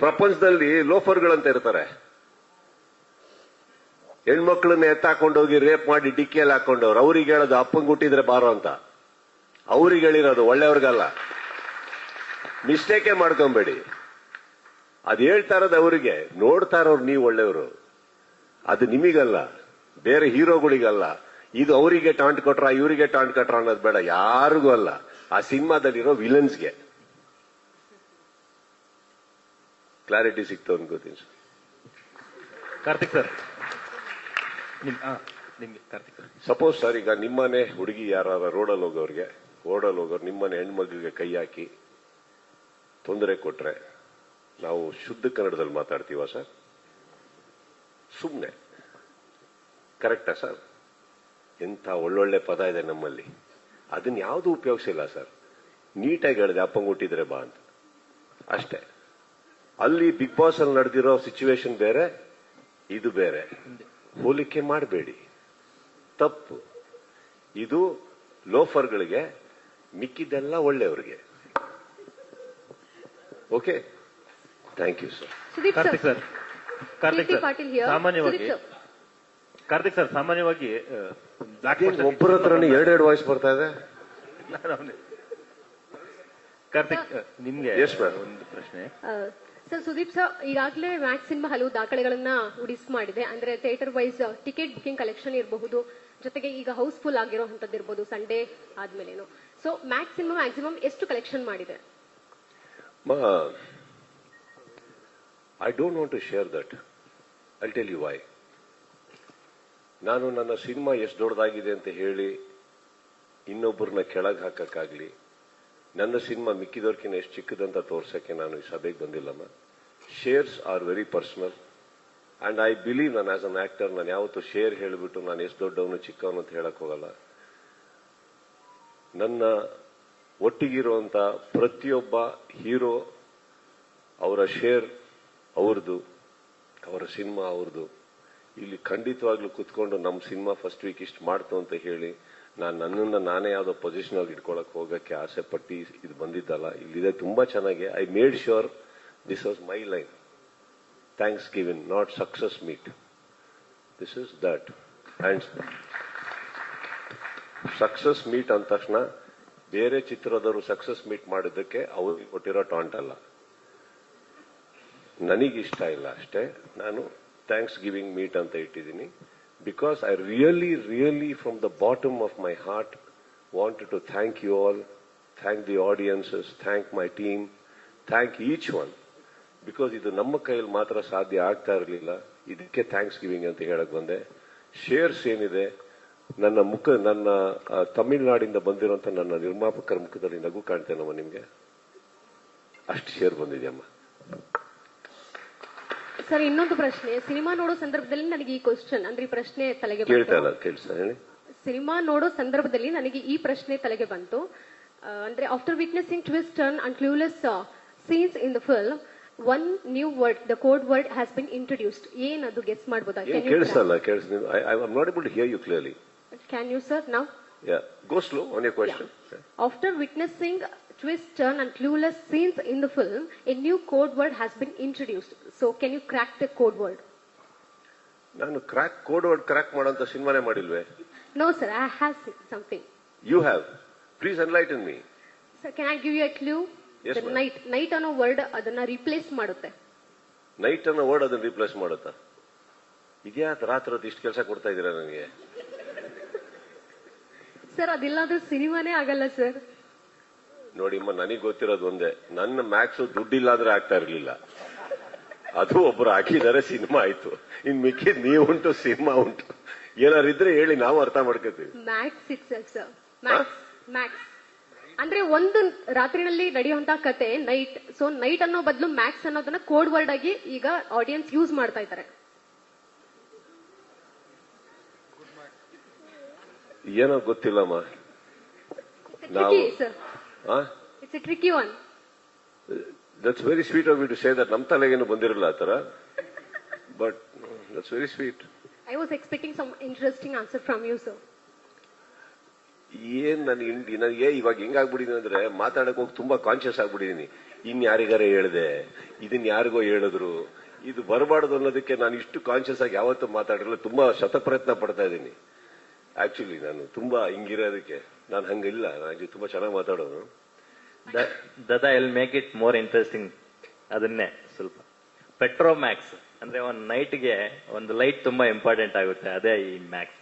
ಪ್ರಪಂಚದಲ್ಲಿ ಲೋಫರ್ಗಳಂತ ಇರ್ತಾರೆ. ಹೆಣ್ಮಕ್ಳನ್ನ ಎತ್ತಾಕೊಂಡೋಗಿ ರೇಪ್ ಮಾಡಿ ಡಿಕ್ಕಿಯಲ್ಲಿ ಹಾಕೊಂಡವ್ರು, ಅವ್ರಿಗೆ ಹೇಳೋದು ಅಪ್ಪಂಗ್ ಹುಟ್ಟಿದ್ರೆ ಬಾರೋ ಅಂತ. ಅವ್ರಿಗೆ ಹೇಳಿರೋದು, ಒಳ್ಳೆಯವ್ರಿಗಲ್ಲ. ಮಿಸ್ಟೇಕೇ ಮಾಡ್ಕೊಂಬೇಡಿ. ಅದ್ ಹೇಳ್ತಾ ಇರೋದು ಅವರಿಗೆ, ನೋಡ್ತಾ ಇರೋರು ನೀವು ಒಳ್ಳೆಯವರು. ಅದು ನಿಮಗಲ್ಲ, ಬೇರೆ ಹೀರೋಗಳಿಗಲ್ಲ. ಇದು ಅವರಿಗೆ ಟಾಂಟ್ ಕೊಟ್ರ ಇವರಿಗೆ ಟಾಂಟ್ ಕೊಟ್ರ ಅನ್ನೋದು ಬೇಡ, ಯಾರಿಗೂ ಅಲ್ಲ. ಆ ಸಿನಿಮಾದಲ್ಲಿರೋ ವಿಲನ್ಸ್ಗೆ ಕ್ಲಾರಿಟಿ ಸಿಕ್ತು ಅನ್ಕೋತೀನಿ ಸರ್. ಕಾರ್ತಿಕ್ ಸರ್ ನಿಮ್ಗೆ ಕಾರ್ತಿಕ್ ಸರ್, ಸಪೋಸ್ ಸರ್, ಈಗ ನಿಮ್ಮನೆ ಹುಡುಗಿ ಯಾರ ರೋಡಲ್ಲಿ ಹೋಗೋರು ನಿಮ್ಮನೆ ಹೆಣ್ಮಗಿಗೆ ಕೈ ಹಾಕಿ ತೊಂದರೆ ಕೊಟ್ರೆ ನಾವು ಶುದ್ಧ ಕನ್ನಡದಲ್ಲಿ ಮಾತಾಡ್ತೀವ ಸರ್? ಸುಮ್ಮನೆ ಕರೆಕ್ಟಾ ಸರ್? ಎಂಥ ಒಳ್ಳೊಳ್ಳೆ ಪದ ಇದೆ ನಮ್ಮಲ್ಲಿ, ಅದನ್ನ ಯಾವುದು ಉಪಯೋಗಿಸಿಲ್ಲ ಸರ್. ನೀಟಾಗಿ ಹೇಳಿದೆ, ಅಪ್ಪಂಗೆ ಹುಟ್ಟಿದ್ರೆ ಬಾ ಅಂತ, ಅಷ್ಟೇ. ಅಲ್ಲಿ ಬಿಗ್ ಬಾಸ್ ಅಲ್ಲಿ ನಡೆದಿರೋ ಸಿಚುವೇಶನ್ ಬೇರೆ, ಇದು ಬೇರೆ. ಹೋಲಿಕೆ ಮಾಡಬೇಡಿ, ತಪ್ಪು. ಇದು ಲೋಫರ್ಗಳಿಗೆ, ಮಿಕ್ಕಿದ್ದೆಲ್ಲ ಒಳ್ಳೆಯವರಿಗೆ. Okay, thank you sir. Karthik sir, Karthik sir ಸಾಮಾನ್ಯವಾಗಿ ಒಬ್ಬರ ಹತ್ರನೇ ಎರಡೆರಡು ವಾಯ್ಸ್ ಬರ್ತಾ ಇದೆ. ಕಾರ್ತಿಕ್ ನಿಮ್ಗೆ ಎಸ್ ಮ್ಯಾಮ್ ಒಂದು ಪ್ರಶ್ನೆ ಸರ್. ಸುದೀಪ್ ಸರ್, ಈಗಾಗಲೇ ಮ್ಯಾಕ್ಸ್ ಸಿನಿಮಾ ಹಲವು ದಾಖಲೆಗಳನ್ನ ಉಡಿಸ್ ಮಾಡಿದೆ. ಅಂದ್ರೆ theatre wise ticket booking collection ಇರಬಹುದು, ಜೊತೆಗೆ ಈಗ ಹೌಸ್ಫುಲ್ ಆಗಿರೋ ಇರ್ಬೋದು ಸಂಡೇ ಆದ್ಮೇಲೇನು. ಸೊ ಮ್ಯಾಕ್ಸ್ ಸಿನಿಮಾ ಮ್ಯಾಕ್ಸಿಮಮ್ ಎಷ್ಟು ಕಲೆಕ್ಷನ್ ಮಾಡಿದೆ? I don't want to share that. I tell you why. ನಾನು ನನ್ನ ಸಿನಿಮಾ ಎಷ್ಟು ದೊಡ್ಡದಾಗಿದೆ ಅಂತ ಹೇಳಿ ಇನ್ನೊಬ್ಬರನ್ನ ಕೆಳಗೆ ಹಾಕಕ್ಕಾಗ್ಲಿ, ನನ್ನ ಸಿನಿಮಾ ಮಿಕ್ಕಿದವ್ರಕಿನ್ನ ಎಷ್ಟು ಚಿಕ್ಕದಂತ ತೋರ್ಸಕ್ಕೆ ನಾನು ಈ ಸಭೆಗೆ ಬಂದಿಲ್ಲಮ್ಮ. Shares are very personal and I believe, ನಾನು ಆಸ್ ಅನ್ ಆಕ್ಟರ್ ನಾನು ಯಾವತ್ತೂ ಶೇರ್ ಹೇಳಿಬಿಟ್ಟು ನಾನು ಎಷ್ಟು ದೊಡ್ಡವನು ಚಿಕ್ಕವನು ಅಂತ ಹೇಳಕ್ ಹೋಗಲ್ಲ. ನನ್ನ ಒಟ್ಟಿಗಿರುವಂತ ಪ್ರತಿಯೊಬ್ಬ ಹೀರೋ ಅವರ ಶೇರ್ ಅವ್ರದ್ದು, ಅವರ ಸಿನಿಮಾ ಅವ್ರದ್ದು. ಇಲ್ಲಿ ಖಂಡಿತವಾಗ್ಲೂ ಕುತ್ಕೊಂಡು ನಮ್ಮ ಸಿನಿಮಾ ಫಸ್ಟ್ ವೀಕ್ ಇಷ್ಟು ಮಾಡ್ತು ಅಂತ ಹೇಳಿ ನನ್ನನ್ನು ನಾನೇ ಯಾವುದೋ ಪೊಸಿಷನ್ ಅಲ್ಲಿ ಇಟ್ಕೊಳಕ್ ಹೋಗಕ್ಕೆ ಆಸೆ ಪಟ್ಟಿ ಇದು ಬಂದಿದ್ದಲ್ಲ. ಇಲ್ಲಿದೆ ತುಂಬಾ ಚೆನ್ನಾಗಿ. I made sure this was my line. Thanks giving, not success meet. This is that. And success meet ಅಂದ ತಕ್ಷಣ ಬೇರೆ ಚಿತ್ರದವರು ಸಕ್ಸಸ್ ಮೀಟ್ ಮಾಡಿದ್ದಕ್ಕೆ ಅವ್ರಿಗೆ ಕೊಟ್ಟಿರೋ ಟಾಂಟ್ ಅಲ್ಲ, ನನಗಿಷ್ಟ ಇಲ್ಲ ಅಷ್ಟೇ. ನಾನು ಥ್ಯಾಂಕ್ಸ್ ಗಿವಿಂಗ್ ಮೀಟ್ ಅಂತ ಇಟ್ಟಿದ್ದೀನಿ. Because I really from the bottom of my heart wanted to thank you all, thank the audiences, thank my team, thank each one. Because ಇದು ನಮ್ಮ ಕೈಯಲ್ಲಿ ಮಾತ್ರ ಸಾಧ್ಯ ಆಗ್ತಾ ಇರಲಿಲ್ಲ, ಇದಕ್ಕೆ ಥ್ಯಾಂಕ್ಸ್ ಗಿವಿಂಗ್ ಅಂತ ಹೇಳಕ್ ಬಂದೆ. ಶೇರ್ಸ್ ಏನಿದೆ, ನನ್ನ ತಮಿಳುನಾಡಿಂದ ಬಂದಿರೋಂಥ ನನ್ನ ನಿರ್ಮಾಪಕರ ಮುಖದಲ್ಲಿ ನಗು ಕಾಣ್ತೇನಮ್ಮ ನಿಮ್ಗೆ, ಅಷ್ಟು ಶೇರ್ ಬಂದಿದೆಯಮ್ಮ. ಸರ್, ಇನ್ನೊಂದು ಪ್ರಶ್ನೆ. ಸಿನಿಮಾ ನೋಡೋ ಸಂದರ್ಭದಲ್ಲಿ ನನಗೆ ಈ ಕ್ವಶನ್ ಅಂದ್ರೆ ಈ ಪ್ರಶ್ನೆ ತಲೆಗೆ ಬಂತು. ಸಿನಿಮಾ ನೋಡೋ ಸಂದರ್ಭದಲ್ಲಿ ನನಗೆ ಈ ಪ್ರಶ್ನೆ ತಲೆಗೆ ಬಂತು. ಅಂದ್ರೆ after witnessing twist turn and clueless scenes in the film, one new word, the code word has been introduced. ಏನದು ಗೆಸ್ ಮಾಡಬಹುದಾ? I'm not able to hear you clearly. Can you, sir, now? Yeah, go slow on your question. Yeah. After witnessing twist, turn and clueless scenes in the film, a new code word has been introduced. So can you crack the code word? ನಾನು code word crack ಮಾಡೋಂತ ಸಿನಿಮಾನೇ ಮಾಡಿಲ್ವೇ? No sir, I have something. You have. Please enlighten me. Sir, can I give you a clue? Yes, the night ಅನ್ನೋ word ಅದನ್ನ replace ಮಾಡುತ್ತೆ. Night ಅನ್ನೋ word ಅದನ್ನ replace ಮಾಡುತ್ತಾ? ಇದ್ಯಾ ರಾತ್ರಿ ಇಷ್ಟು ಕೆಲಸ ಕೊಡ್ತಾ ಇದ್ದೀರಾ ನನಗೆ? ಸರ್, ಅದಿಲ್ಲಾದ್ರೂ ಸಿನಿಮಾನೇ ಆಗಲ್ಲ ಸರ್. ನೋಡಿಮ್ಮ, ನನಗೆ ಗೊತ್ತಿರೋದು ಒಂದೇ, ನನ್ನ ಮ್ಯಾಕ್ಸ್ ದುಡ್ಡಿಲ್ಲ ಅಂದ್ರೆ ಆಗ್ತಾ ಇರ್ಲಿಲ್ಲ. ಅದು ಒಬ್ರು ಹಾಕಿದ್ದಾರೆ, ಸಿನಿಮಾ ಆಯ್ತು. ಇನ್ ಮಿಕ್ಕಿದ್ ನೀವು ಉಂಟು, ಸಿನಿಮಾ ಉಂಟು. ಏನಾರು ಇದ್ರೆ ಹೇಳಿ, ನಾವು ಅರ್ಥ ಮಾಡ್ಕೋತೀವಿ. Max itself sir. ಮ್ಯಾಕ್ಸ್ ಅಂದ್ರೆ ಒಂದು ರಾತ್ರಿನಲ್ಲಿ ನಡೆಯುವಂತ ಕತೆ ನೈಟ್. ಸೊ ನೈಟ್ ಅನ್ನೋ ಬದಲು ಮ್ಯಾಕ್ಸ್ ಅನ್ನೋದನ್ನ ಕೋಡ್ ವರ್ಡ್ ಆಗಿ ಈಗ ಆಡಿಯನ್ಸ್ ಯೂಸ್ ಮಾಡ್ತಾ ಇದ್ದಾರೆ. ಏನೋ ಗೊತ್ತಿಲ್ಲಮ್ಮ. It's a tricky one. That's very sweet of you to say that. ನಮ್ಮ ತಲೆಗೇನು ಬಂದಿರಲ್ಲ ಆ ತರ, but that's very sweet. I was expecting some interesting answer from you, sir. ಏನ್ ನನಗೆ ಇವಾಗ ಹೆಂಗಾಗ್ಬಿಟ್ಟಿದೀನಿ ಅಂದ್ರೆ, ಮಾತಾಡಕ್ ಹೋಗಿ ತುಂಬಾ ಕಾನ್ಶಿಯಸ್ ಆಗ್ಬಿಟ್ಟಿದೀನಿ. ಇನ್ ಯಾರಿಗಾರ ಹೇಳ್ದೆ, ಇದನ್ ಯಾರಿಗೋ ಹೇಳಿದ್ರು, ಇದು ಬರಬಾರ್ದು ಅನ್ನೋದಕ್ಕೆ ನಾನು ಇಷ್ಟು ಕಾನ್ಶಿಯಸ್ ಆಗಿ ಯಾವತ್ತೂ ಮಾತಾಡಿರಲ್ಲ. ತುಂಬಾ ಶತಪ್ರಯತ್ನ ಪಡ್ತಾ ಇದ್ದೀನಿ. ಆಕ್ಚುಲಿ ನಾನು ತುಂಬಾ ಹಿಂಗಿರೋದಕ್ಕೆ ನಾನು ಹಂಗಿಲ್ಲ, ನಾನು ತುಂಬಾ ಚೆನ್ನಾಗಿ ಮಾತಾಡೋನು. ದದಾ will make it more interesting. ಅದನ್ನೇ ಸ್ವಲ್ಪ ಪೆಟ್ರೋಮ್ಯಾಕ್ಸ್ ಅಂದ್ರೆ ಒಂದು ನೈಟ್ಗೆ ಒಂದು ಲೈಟ್ ತುಂಬಾ ಇಂಪಾರ್ಟೆಂಟ್ ಆಗುತ್ತೆ, ಅದೇ ಈ Max.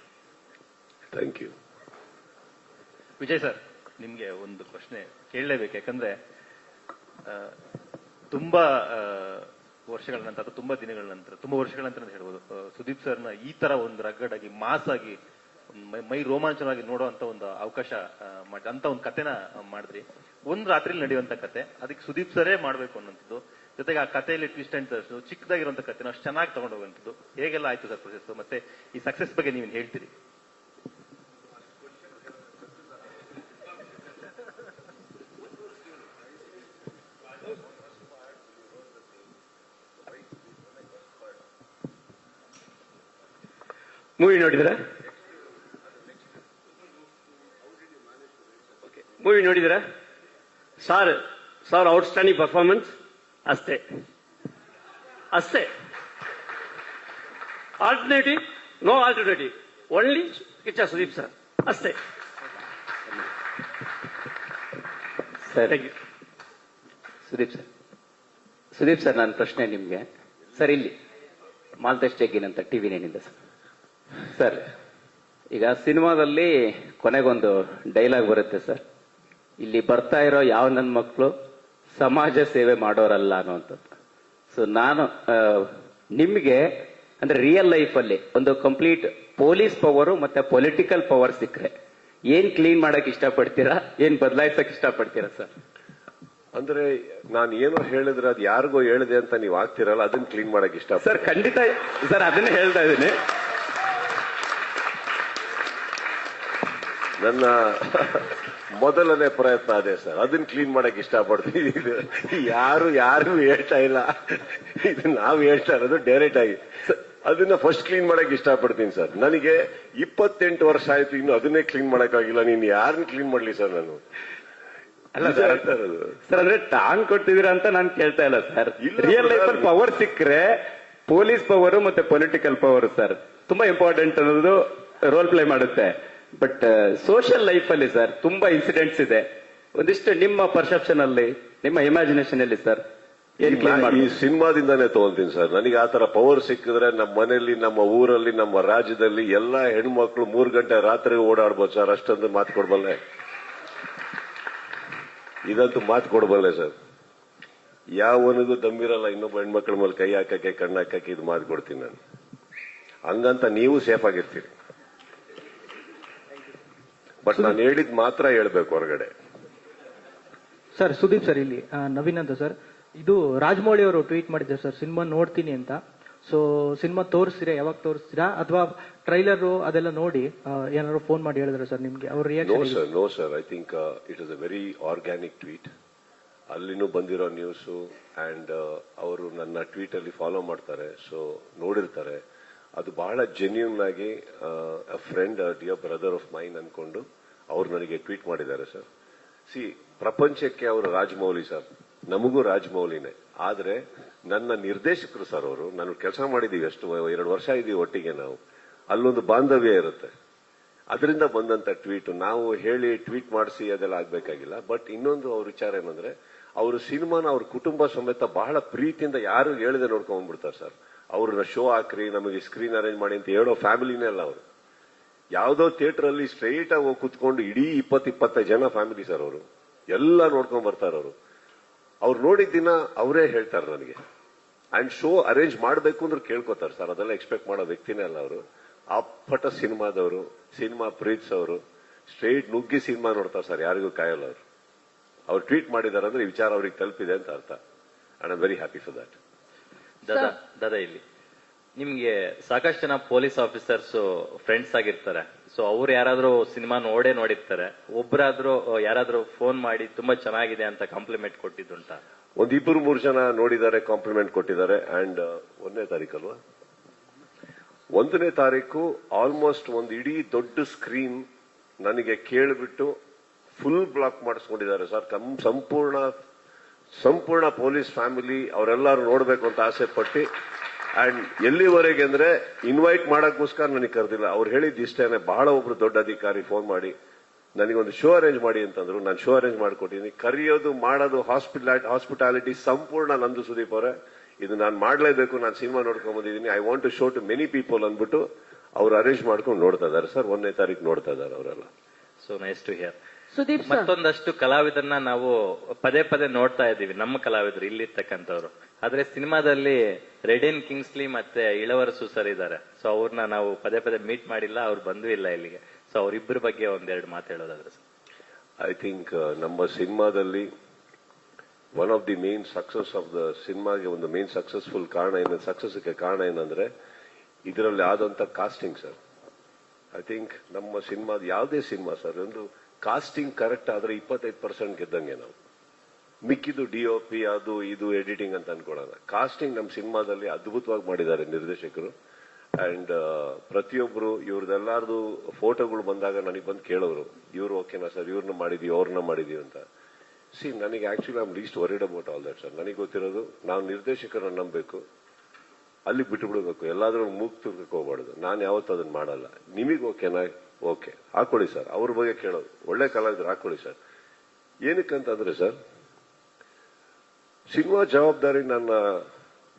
Thank you. Vijay sir, ನಿಮ್ಗೆ ಒಂದು ಪ್ರಶ್ನೆ ಕೇಳಲೇಬೇಕು. ಯಾಕಂದ್ರೆ ತುಂಬಾ ವರ್ಷಗಳ ನಂತರ, ತುಂಬಾ ದಿನಗಳ ನಂತರ, ತುಂಬಾ ವರ್ಷಗಳ ನಂತರ ಅಂತ ಹೇಳ್ಬೋದು, ಸುದೀಪ್ ಸರ್ನ ಈ ತರ ಒಂದು ರಗ್ಗಡಾಗಿ ಮಾಸ್ ಆಗಿ ಮೈ ರೋಮಾಂಚನವಾಗಿ ನೋಡುವಂತ ಒಂದು ಅವಕಾಶ ಮಾಡಿ ಅಂತ ಒಂದು ಕಥೆನ ಮಾಡಿದ್ರಿ. ಒಂದ್ ರಾತ್ರಿ ನಡೆಯುವಂತ ಕತೆ, ಅದಕ್ಕೆ ಸುದೀಪ್ ಸರೇ ಮಾಡ್ಬೇಕು ಅನ್ನೋಂಥದ್ದು, ಜೊತೆಗೆ ಆ ಕಥೆಯಲ್ಲಿ ಟ್ವಿಸ್ಟ್ ಅಂಡ್ ಟರ್ನ್ಸ್, ಚಿಕ್ಕದಾಗಿರುವಂತ ಕಥೆನ ಅಷ್ಟು ಚೆನ್ನಾಗಿ ತಗೊಂಡು ಹೋಗುವಂಥದ್ದು, ಹೇಗೆಲ್ಲ ಆಯ್ತು ಸರ್ ಪ್ರೊಸೆಸ್? ಮತ್ತೆ ಈ ಸಕ್ಸಸ್ ಬಗ್ಗೆ ನೀವೇನು ಹೇಳ್ತೀರಿ? ಮೂವಿ ನೋಡಿದ್ರ? ಮೂವಿ ನೋಡಿದ್ರ? Sir outstanding performance. ಅಷ್ಟೇ ಅಷ್ಟೇ. Alternative no alternative, only Kichcha Sudeep sir, ಅಷ್ಟೇ. ಸರ್ ಸುದೀಪ್ ಸರ್ ನನ್ನ ಪ್ರಶ್ನೆ ನಿಮ್ಗೆ ಸರ್. ಇಲ್ಲಿ ಮಾಲ್ತೇಶ್ ಜಗ್ಗಿನ್ ಅಂತ ಟಿವಿ ನೈನಿಂದ ಸರ್. ಈಗ ಸಿನಿಮಾದಲ್ಲಿ ಕೊನೆಗೊಂದು ಡೈಲಾಗ್ ಬರುತ್ತೆ ಸರ್, ಇಲ್ಲಿ ಬರ್ತಾ ಇರೋ ಯಾವ ನನ್ನ ಮಕ್ಕಳು ಸಮಾಜ ಸೇವೆ ಮಾಡೋರಲ್ಲ ಅನ್ನುವಂಥದ್ದು. ಸೊ ನಾನು ನಿಮ್ಗೆ ಅಂದ್ರೆ ರಿಯಲ್ ಲೈಫ್ ಅಲ್ಲಿ ಒಂದು ಕಂಪ್ಲೀಟ್ ಪೊಲೀಸ್ ಪವರು ಮತ್ತೆ ಪೊಲಿಟಿಕಲ್ ಪವರ್ ಸಿಕ್ಕರೆ ಏನ್ ಕ್ಲೀನ್ ಮಾಡಕ್ ಇಷ್ಟಪಡ್ತೀರಾ, ಏನ್ ಬದಲಾಯಿಸಕ್ ಇಷ್ಟಪಡ್ತೀರಾ ಸರ್? ಅಂದ್ರೆ ನಾನು ಏನೋ ಹೇಳಿದ್ರೆ ಅದು ಯಾರಿಗೋ ಹೇಳಿದೆ ಅಂತ ನೀವು ಆಗ್ತಿರಲ್ಲ, ಅದನ್ನ ಕ್ಲೀನ್ ಮಾಡಕ್ ಇಷ್ಟ ಸರ್. ಖಂಡಿತ ಸರ್, ಅದನ್ನೇ ಹೇಳ್ತಾ ಇದ್ದೀನಿ. ನನ್ನ ಮೊದಲನೇ ಪ್ರಯತ್ನ ಅದೇ ಸರ್, ಅದನ್ನ ಕ್ಲೀನ್ ಮಾಡಕ್ ಇಷ್ಟಪಡ್ತೀನಿ. ಯಾರು ಹೇಳ್ತಾ ಇಲ್ಲ, ಇದು ನಾವು ಹೇಳ್ತಾ ಇರೋದು ಡೈರೆಕ್ಟ್ ಆಗಿ. ಅದನ್ನ ಫಸ್ಟ್ ಕ್ಲೀನ್ ಮಾಡಕ್ ಇಷ್ಟಪಡ್ತೀನಿ ಸರ್. ನನಗೆ 28 ವರ್ಷ ಆಯ್ತು, ಇನ್ನು ಅದನ್ನೇ ಕ್ಲೀನ್ ಮಾಡಕ್ಕಾಗಿಲ್ಲ. ನೀನ್ ಯಾರನ್ನ ಕ್ಲೀನ್ ಮಾಡ್ಲಿ ಸರ್? ನಾನು ಅಲ್ಲ ಸರ್, ಅಂದ್ರೆ ಟಾಂಗ್ ಕೊಡ್ತಿದ್ದೀರಾ ಅಂತ ನಾನು ಕೇಳ್ತಾ ಇಲ್ಲ ಸರ್. ರಿಯಲ್ ಲೈಫ್ ಅಲ್ಲಿ ಪವರ್ ಸಿಕ್ಕರೆ ಪೊಲೀಸ್ ಪವರ್ ಮತ್ತೆ ಪೊಲಿಟಿಕಲ್ ಪವರ್ ಸರ್ ತುಂಬಾ ಇಂಪಾರ್ಟೆಂಟ್ ಅನ್ನೋದು ರೋಲ್ ಪ್ಲೇ ಮಾಡುತ್ತೆ. ಬಟ್ ಸೋಷಿಯಲ್ ಲೈಫ್ ಅಲ್ಲಿ ಸರ್ ತುಂಬಾ ಇನ್ಸಿಡೆಂಟ್ಸ್ ಇದೆ. ಒಂದಿಷ್ಟು ನಿಮ್ಮ ಪರ್ಸೆಪ್ಷನ್ ಅಲ್ಲಿ, ನಿಮ್ಮ ಇಮ್ಯಾಜಿನೇಷನ್ ಅಲ್ಲಿ ಸರ್ ಏನ್ ಕ್ಲೀನ್ ಮಾಡಿ? ಈ ಸಿನಿಮಾದಿಂದಾನೇ ತಗೊಂತೀನಿ ಸರ್. ನನಗೆ ಆತರ ಪವರ್ ಸಿಕ್ಕಿದ್ರೆ ನಮ್ಮ ಮನೆಯಲ್ಲಿ, ನಮ್ಮ ಊರಲ್ಲಿ, ನಮ್ಮ ರಾಜ್ಯದಲ್ಲಿ ಎಲ್ಲಾ ಹೆಣ್ಮಕ್ಳು 3 ಗಂಟೆ ರಾತ್ರಿ ಓಡಾಡ್ಬೋದು ಸರ್. ಅಷ್ಟೊಂದು ಮಾತು ಕೊಡ್ಬಲ್ಲೆ, ಇದಂತೂ ಮಾತು ಕೊಡ್ಬಲ್ಲೆ ಸರ್. ಯಾವನಿಗೂ ದಮ್ಮಿರಲ್ಲ ಇನ್ನೊಬ್ಬ ಹೆಣ್ಮಕ್ಳ ಮೇಲೆ ಕೈ ಹಾಕಕ್ಕೆ, ಕಣ್ಣು ಹಾಕಕ್ಕೆ ಇದು ಮಾತು ಕೊಡ್ತೀನಿ ನಾನು. ಹಂಗಂತ ನೀವು ಸೇಫ್ ಆಗಿರ್ತೀರಿ. ಬಟ್ ನಾನು ಹೇಳಿದ್ ಮಾತ್ರ ಹೇಳ್ಬೇಕು ಹೊರಗಡೆ. ಸರ್ ಸುದೀಪ್ ಸರ್, ಇಲ್ಲಿ ನವೀನ್ ಅಂತ ಸರ್. ಇದು ರಾಜಮೌಳಿ ಅವರು ಟ್ವೀಟ್ ಮಾಡಿದ್ದಾರೆ ಸರ್, ಸಿನಿಮಾ ನೋಡ್ತೀನಿ ಅಂತ. ಸೊ ಸಿನಿಮಾ ತೋರಿಸ್ತೀರಾ, ಯಾವಾಗ ತೋರಿಸ್ತೀರಾ? ಅಥವಾ ಟ್ರೈಲರ್ ಅದೆಲ್ಲ ನೋಡಿ ಏನಾದ್ರು ಫೋನ್ ಮಾಡಿ ಹೇಳಿದ್ರೆ ಸರ್ ನಿಮ್ಗೆ ಅವ್ರ reaction? No sir, I think it is a very organic tweet. ಅಲ್ಲಿನೂ ಬಂದಿರೋ ನ್ಯೂಸು ಅಂಡ್ ಅವರು ನನ್ನ ಟ್ವೀಟ್ ಅಲ್ಲಿ ಫಾಲೋ ಮಾಡ್ತಾರೆ, ಸೊ ನೋಡಿರ್ತಾರೆ. ಅದು ಬಹಳ ಜೆನ್ಯೂನ್ ಆಗಿ ಅ friend, dear brother of main ಅನ್ಕೊಂಡು ಅವ್ರು ನನಗೆ ಟ್ವೀಟ್ ಮಾಡಿದ್ದಾರೆ ಸರ್. ಪ್ರಪಂಚಕ್ಕೆ ಅವರು ರಾಜಮೌಳಿ ಸರ್, ನಮಗೂ ರಾಜಮೌಳಿನೇ. ಆದ್ರೆ ನನ್ನ ನಿರ್ದೇಶಕರು ಸರ್ ಅವರು, ನಾನು ಕೆಲಸ ಮಾಡಿದೀವಿ, ಎಷ್ಟು 2 ವರ್ಷ ಇದೀವಿ ಒಟ್ಟಿಗೆ ನಾವು. ಅಲ್ಲೊಂದು ಬಾಂಧವ್ಯ ಇರುತ್ತೆ. ಅದರಿಂದ ಬಂದಂತ ಟ್ವೀಟ್, ನಾವು ಹೇಳಿ ಟ್ವೀಟ್ ಮಾಡಿಸಿ ಅದೆಲ್ಲ ಆಗ್ಬೇಕಾಗಿಲ್ಲ. ಬಟ್ ಇನ್ನೊಂದು ಅವ್ರ ವಿಚಾರ ಏನಂದ್ರೆ, ಅವರು ಸಿನಿಮಾನ ಅವ್ರ ಕುಟುಂಬ ಸಮೇತ ಬಹಳ ಪ್ರೀತಿಯಿಂದ ಯಾರು ಹೇಳಿದೆ ನೋಡ್ಕೊಂಡ್ ಬಂದ್ಬಿಡ್ತಾರೆ ಸರ್. ಅವ್ರನ್ನ ಶೋ ಹಾಕ್ರಿ, ನಮಗೆ ಸ್ಕ್ರೀನ್ ಅರೇಂಜ್ ಮಾಡಿ ಅಂತ ಹೇಳೋ ಫ್ಯಾಮಿಲಿನೇ ಅಲ್ಲ ಅವರು. ಯಾವ್ದೋ ಥಿಯೇಟರ್ ಅಲ್ಲಿ ಸ್ಟ್ರೈಟ್ ಆಗಿ ಹೋಗಿ ಕುತ್ಕೊಂಡು ಇಡೀ 20-25 ಜನ ಫ್ಯಾಮಿಲಿ ಸರ್ ಅವರು, ಎಲ್ಲ ನೋಡ್ಕೊಂಡ್ ಬರ್ತಾರೆ ಅವರು. ಅವ್ರು ನೋಡಿದ ದಿನ ಅವರೇ ಹೇಳ್ತಾರೆ ನನಗೆ. ಅಂಡ್ ಶೋ ಅರೇಂಜ್ ಮಾಡಬೇಕು ಅಂದ್ರೆ ಕೇಳ್ಕೊತಾರೆ ಸರ್. ಅದೆಲ್ಲ ಎಕ್ಸ್ಪೆಕ್ಟ್ ಮಾಡೋ ವ್ಯಕ್ತಿನೇ ಅಲ್ಲ ಅವರು. ಅಪ್ಪಟ ಸಿನಿಮಾದವರು, ಸಿನಿಮಾ ಪ್ರೀತಿಸೋರು, ಸ್ಟ್ರೈಟ್ ನುಗ್ಗಿ ಸಿನಿಮಾ ನೋಡ್ತಾರೆ ಸರ್, ಯಾರಿಗೂ ಕಾಯಲ್ಲ ಅವರು. ಅವ್ರು ಟ್ವೀಟ್ ಮಾಡಿದಾರೆ ಅಂದ್ರೆ ವಿಚಾರ ಅವ್ರಿಗೆ ತಲುಪಿದೆ ಅಂತ ಅರ್ಥ. And I am very happy for that. Dada, ಇಲ್ಲಿ ನಿಮ್ಗೆ ಸಾಕಷ್ಟು ಜನ ಪೊಲೀಸ್ ಆಫೀಸರ್ಸ್ ಫ್ರೆಂಡ್ಸ್ ಆಗಿರ್ತಾರೆ. ಸೊ ಅವ್ರು ಯಾರಾದ್ರೂ ಸಿನಿಮಾ ನೋಡಿರ್ತಾರೆ, ಒಬ್ಬರಾದ್ರೂ ಯಾರಾದ್ರೂ ಫೋನ್ ಮಾಡಿ ತುಂಬಾ ಚೆನ್ನಾಗಿದೆ ಅಂತ ಕಾಂಪ್ಲಿಮೆಂಟ್ ಕೊಟ್ಟಿದ್ದುಂಟ? 1-2-3 ಜನ ನೋಡಿದ್ದಾರೆ, ಕಾಂಪ್ಲಿಮೆಂಟ್ ಕೊಟ್ಟಿದ್ದಾರೆ. ಅಂಡ್ 1ನೇ ತಾರೀಕು ಅಲ್ವಾ, 1ನೇ ತಾರೀಕು ಆಲ್ಮೋಸ್ಟ್ ಒಂದು ಇಡೀ ದೊಡ್ಡ ಸ್ಕ್ರೀನ್ ನನಗೆ ಕೇಳಿಬಿಟ್ಟು ಫುಲ್ ಬ್ಲಾಕ್ ಮಾಡಿಸ್ಕೊಂಡಿದ್ದಾರೆ ಸರ್. ಸಂಪೂರ್ಣ ಪೊಲೀಸ್ ಫ್ಯಾಮಿಲಿ ಅವರೆಲ್ಲರೂ ನೋಡ್ಬೇಕು ಅಂತ ಆಸೆ ಪಟ್ಟು ಅಂಡ್ ಎಲ್ಲಿವರೆಗೆ ಅಂದ್ರೆ ಇನ್ವೈಟ್ ಮಾಡಕ್ಕೋಸ್ಕರ ನನಗೆ ಕರೆದಿಲ್ಲ. ಅವ್ರು ಹೇಳಿದ್ದು ಇಷ್ಟೇನೆ, ಬಹಳ ಒಬ್ರು ದೊಡ್ಡ ಅಧಿಕಾರಿ ಫೋನ್ ಮಾಡಿ ನನಗೊಂದು ಶೋ ಅರೇಂಜ್ ಮಾಡಿ ಅಂತಂದ್ರು. ನಾನು ಶೋ ಅರೇಂಜ್ ಮಾಡ್ಕೊಟ್ಟಿದ್ದೀನಿ. ಕರೆಯೋದು ಮಾಡೋದು ಹಾಸ್ಪಿಟಾಲಿಟಿ ಸಂಪೂರ್ಣ ನಂದು ಸುದೀಪ್ ಅವರೇ. ಇದು ನಾನು ಮಾಡಲೇಬೇಕು, ನಾನು ಸಿನಿಮಾ ನೋಡ್ಕೊಂಡ್ ಬಂದಿದ್ದೀನಿ, I want to show to many people ಅಂದ್ಬಿಟ್ಟು ಅವ್ರು ಅರೇಂಜ್ ಮಾಡ್ಕೊಂಡು ನೋಡ್ತಾ ಇದಾರೆ ಸರ್. 1ನೇ ತಾರೀಕು ನೋಡ್ತಾ ಇದಾರೆ ಅವರೆಲ್ಲ. So nice to hear. Sudeep ಮತ್ತೊಂದಷ್ಟು ಕಲಾವಿದರನ್ನ ನಾವು ಪದೇ ಪದೇ ನೋಡ್ತಾ ಇದ್ದೀವಿ, ನಮ್ಮ ಕಲಾವಿದರು ಇಲ್ಲಿರ್ತಕ್ಕಂಥವ್ರು. ಆದ್ರೆ ಸಿನಿಮಾದಲ್ಲಿ ರೆಡಿನ್ ಕಿಂಗ್ಸ್ಲಿ ಮತ್ತೆ ಇಳವರಸು ಸರ್ ಇದ್ದಾರೆ. ಸೊ ಅವ್ರನ್ನ ನಾವು ಪದೇ ಪದೇ ಮೀಟ್ ಮಾಡಿಲ್ಲ, ಅವ್ರು ಬಂದೂ ಇಲ್ಲ ಇಲ್ಲಿಗೆ. ಸೊ ಅವರಿಬ್ಬರ ಬಗ್ಗೆ ಒಂದೆರಡು ಮಾತು ಹೇಳೋದಾದ್ರೆ ಸರ್. ಐ ಥಿಂಕ್ ನಮ್ಮ ಸಿನಿಮಾದಲ್ಲಿ one of the main success of the ಸಿನಿಮಾಗೆ ಒಂದು ಮೇನ್ ಸಕ್ಸಸ್ಫುಲ್ ಕಾರಣ ಸಕ್ಸಸ್ಗೆ ಕಾರಣ ಏನಂದ್ರೆ ಇದರಲ್ಲಿ ಆದಂತ ಕಾಸ್ಟಿಂಗ್ ಸರ್. ಐ ಥಿಂಕ್ ನಮ್ಮ ಸಿನಿಮಾದ ಯಾವುದೇ ಸಿನಿಮಾ ಸರ್ ಒಂದು ಕಾಸ್ಟಿಂಗ್ ಕರೆಕ್ಟ್ ಆದ್ರೆ 25% ಗೆದ್ದಂಗೆ ನಾವು. ಮಿಕ್ಕಿದ್ದು DOP ಅದು ಇದು ಎಡಿಟಿಂಗ್ ಅಂತ ಅನ್ಕೊಳ್ಳೋಣ. ಕಾಸ್ಟಿಂಗ್ ನಮ್ಮ ಸಿನಿಮಾದಲ್ಲಿ ಅದ್ಭುತವಾಗಿ ಮಾಡಿದ್ದಾರೆ ನಿರ್ದೇಶಕರು. ಅಂಡ್ ಪ್ರತಿಯೊಬ್ರು ಇವ್ರದೆಲ್ಲಾರ್ದು ಫೋಟೋಗಳು ಬಂದಾಗ ನನಗೆ ಬಂದು ಕೇಳೋರು, ಇವ್ರು ಓಕೆನಾ ಸರ್, ಇವ್ರನ್ನ ಮಾಡಿದೀವಿ ಅವ್ರನ್ನ ಮಾಡಿದೀವಿ ಅಂತ. ನನಗೆ actually I am least worried about all that sir. ನನಗೆ ಗೊತ್ತಿರೋದು ನಾವು ನಿರ್ದೇಶಕರನ್ನ ನಂಬಬೇಕು, ಅಲ್ಲಿ ಬಿಟ್ಟು ಬಿಡಬೇಕು, ಎಲ್ಲಾದ್ರೂ ಮೂಗ್ ತುರ್ಕಕ್ಕೆ ಹೋಗ್ಬಾರ್ದು. ನಾನು ಯಾವತ್ತೂ ಅದನ್ನ ಮಾಡಲ್ಲ. ನಿಮಗೆ ಓಕೆನಾ, ಓಕೆ ಹಾಕೊಳ್ಳಿ ಸರ್. ಅವ್ರ ಬಗ್ಗೆ ಕೇಳೋದು, ಒಳ್ಳೆ ಕಲಾವಿದ್ರು ಹಾಕೊಳ್ಳಿ ಸರ್. ಏನಕ್ಕಂತಂದ್ರೆ ಸರ್ ಸಿನಿಮಾ ಜವಾಬ್ದಾರಿ ನನ್ನ